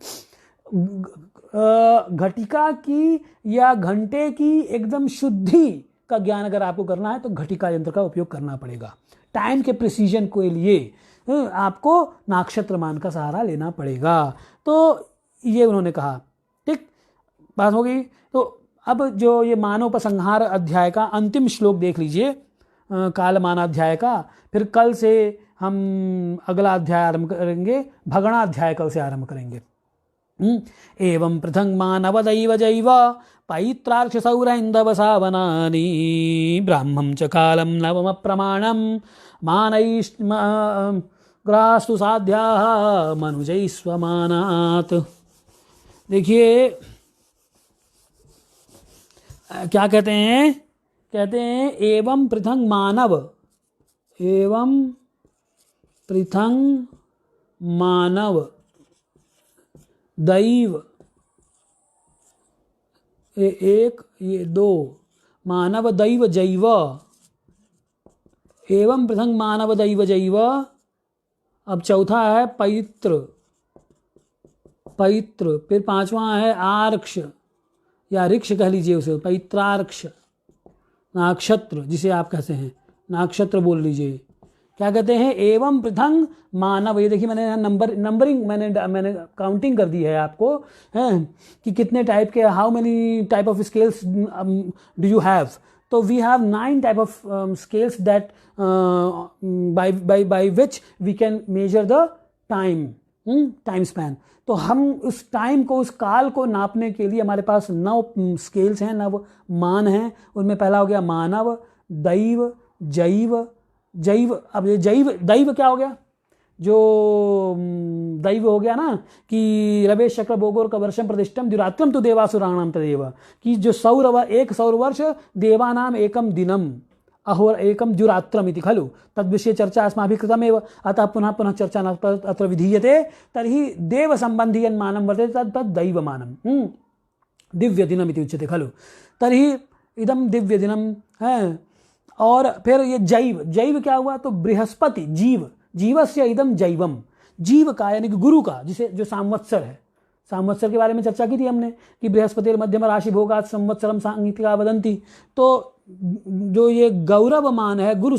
घटिका की या घंटे की एकदम शुद्धि का ज्ञान अगर आपको करना है तो घटिका यंत्र का उपयोग करना पड़ेगा। टाइम के प्रिसीजन के लिए आपको नक्षत्र मान का सहारा लेना पड़ेगा। तो ये उन्होंने कहा, ठीक, बात हो गई। तो अब जो ये मानोपसंहार अध्याय का अंतिम श्लोक देख लीजिए, कालमानाध्याय का। फिर कल से हम अगला अध्याय आरंभ करेंगे, भगणाध्याय कल से आरंभ करेंगे। एवं पृथंग मानवदैव जैव पैत्रार्क्ष सौरैन्दव सावनानि ब्राह्मं च कालं नवम प्रमाणं ग्रास्तु साध्याः मनुजैस्वमानात्। देखिए क्या कहते हैं, कहते हैं एवं पृथंग मानव, एवं पृथंग मानव दैव, एक ये दो, मानव दैव जैव, एवं पृथंग मानव दैव जैव। अब चौथा है पैत्र, पैत्र, फिर पांचवा है आर्क्ष या ऋक्ष कह लीजिए उसे, पैत्रार्क्ष, नक्षत्र जिसे आप कहते हैं, नक्षत्र बोल लीजिए। क्या कहते हैं, एवं पृथंग मानव। ये देखिए मैंने नंबरिंग मैंने काउंटिंग कर दी है आपको, हैं कि कितने टाइप के, how many type of scales do you have. तो we have 9 type of scales that by which we can measure the time span. तो हम उस टाइम को, उस काल को नापने के लिए हमारे पास 9 स्केल्स हैं, 9 मान हैं। उनमें पहला हो गया मानव, दैव, जैव, जैव। अब ये जैव दैव क्या हो गया, जो दैव हो गया ना कि रवेश चक्र भोगोर का वर्षम प्रतिष्ठम द्युरात्रम तो देवासुराणाम तदेव, कि जो एक सौर वर्ष देवानाम एकम दिनम अहोर एकम द्युरात्रम इति खलु तद्विषये चर्चा अस्माभिः कृतमेव, अतः पुनः पुनः चर्चा न अत्र विधीयते। तर्हि देव संबंधी यन्मानं वर्तते तद् दैवमानं दिव्य दिनम इति उच्यते खलु। तर्हि इदम दिव्य दिनम है। और फिर ये जैव, जैव क्या हुआ, तो बृहस्पति, जीव, जीवस्य इदम जैवम, जीव का यानी कि गुरु का, जिसे जो संवत्सर है, संवत्सर के बारे में चर्चा की थी हमने कि बृहस्पति मध्यम राशि भोगात संवत्सरम सांगितिका वदंती। तो जो ये गौरव मान है, गुरु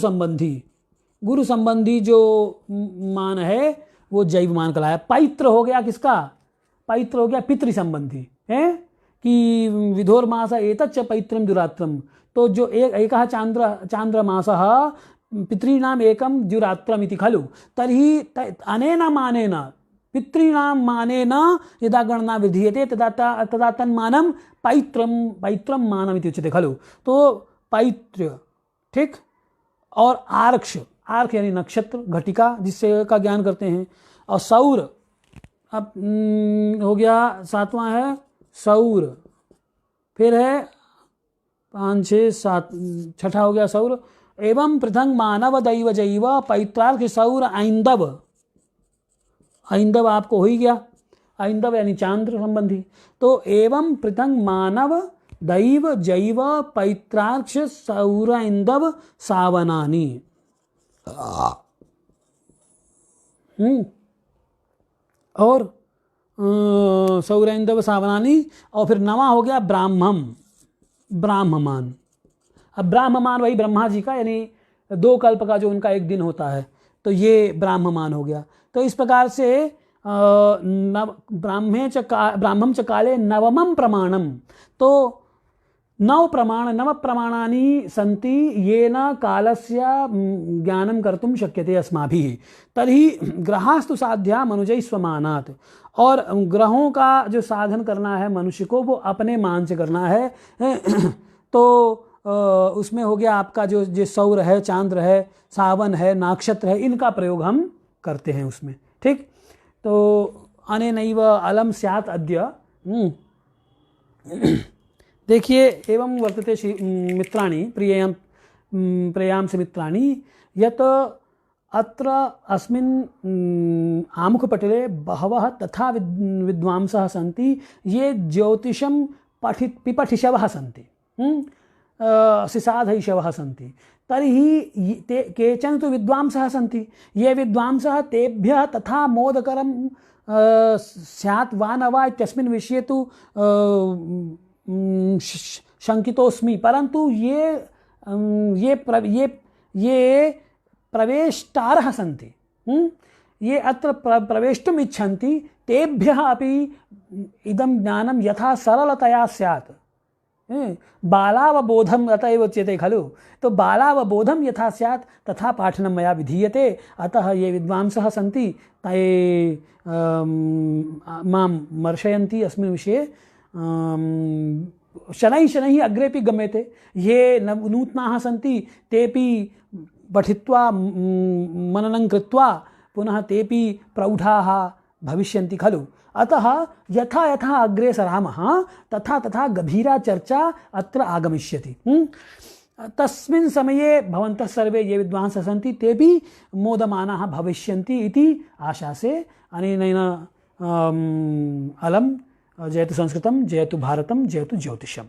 संबंधी जो मान है वो जैव मान कहलाया। पैत्र हो गया किसका, पैत्र हो गया पितृ संबंधी है कि विधोर मास एतच्च पैत्रम द्युरात्रम। तो जो एक चांद्रमासः पितॄणाम एकम द्युरात्रम इति खलु। तर्हि अनेन मानेन पितॄणां मानेन यदा गणना विधीयते तदा तन्मानं पैत्रम मानम इति उच्यते खलु। तो पैत्र, ठीक। और आर्क्ष, आर्क यानी नक्षत्र, घटिका जिससे का ज्ञान करते हैं। और सौर, अब हो गया 7वां है सौर, फिर है 5, 6, 7, 6ठा हो गया सौर। एवं पृथंग मानव दैव जैव पैत्रार्क सौर ऐंदव, ऐंदव आपको हो ही गया, ऐंदव यानी चांद्र संबंधी। तो एवं पृथंग मानव दैव जैव पैत्रार्क्ष सौर ऐंदव सावनानी। और सौरैंदव सावनानी। और फिर 9वां हो गया ब्राह्ममान। अब ब्राह्ममान वही ब्रह्मा जी का, यानी 2 कल्प का जो उनका एक दिन होता है, तो ये ब्राह्ममान हो गया। तो इस प्रकार से ब्राह्मम च काले नवमं प्रमाणम। तो 9 प्रमाणानि सन्ति येन कालस्य ज्ञानं कर्तुं शक्यते अस्माभिः। तर्हि ग्रहास्तु साध्या मनुजैस्वमानात्। और ग्रहों का जो साधन करना है मनुष्य को, वो अपने मान से करना है। तो उसमें हो गया आपका जो सौर है, चांद्र है, सावन है, नक्षत्र है, इनका प्रयोग हम करते हैं उसमें, ठीक। तो अनेनैव अलम स्यात् अद्य। देखिए एवं वर्तते मित्राणि प्रियांस मित्राणि यत् अत्र अस्मिन् आमुखपटले बहवः तथा विद्वांसः सन्ति ये ज्योतिषं पिपठिषवः सन्ति, सिसाधैषवः सन्ति। तर्हि ते केचन तु विद्वांसः सन्ति, ये विद्वांसः तेभ्यः तथा मोदकरं स्यात् वा न वा इत्यस्मिन् विषये तु शङ्कितोऽस्मि। परन्तु ये प्रवेष्टारः सन्ति, ये अत्र प्रवेष्टुम् इच्छन्ति, तेभ्यः अपि इदं ज्ञानं यथा सरलतया स्यात्, बालावबोधम् अत एव उच्यते खलु, तो बालावबोधं यथा स्यात् तथा पाठनं मया विधीयते। अतः ये विद्वांसः सन्ति ते मां मर्शयन्ति अस्मिन् विषये। शनैः शनैः अग्रेपि गम्यते। ये नूतनाः सन्ति तेपि पठित्वा मननं कृत्वा पुनः तेपि प्रौढाः भविष्यन्ति खलु। अतः यथा यथा अग्रे सरामः तथा तथा गभीरा चर्चा अत्र आगमिष्यति। तस्मिन् समये भवन्तः सर्वे ये विद्वांसः सन्ति तेपि मोदमानाः भविष्यन्ति इति आशासे। अनेन अलं। जयतु संस्कृतं, जयतु भारतं, जयतु ज्योतिषम्।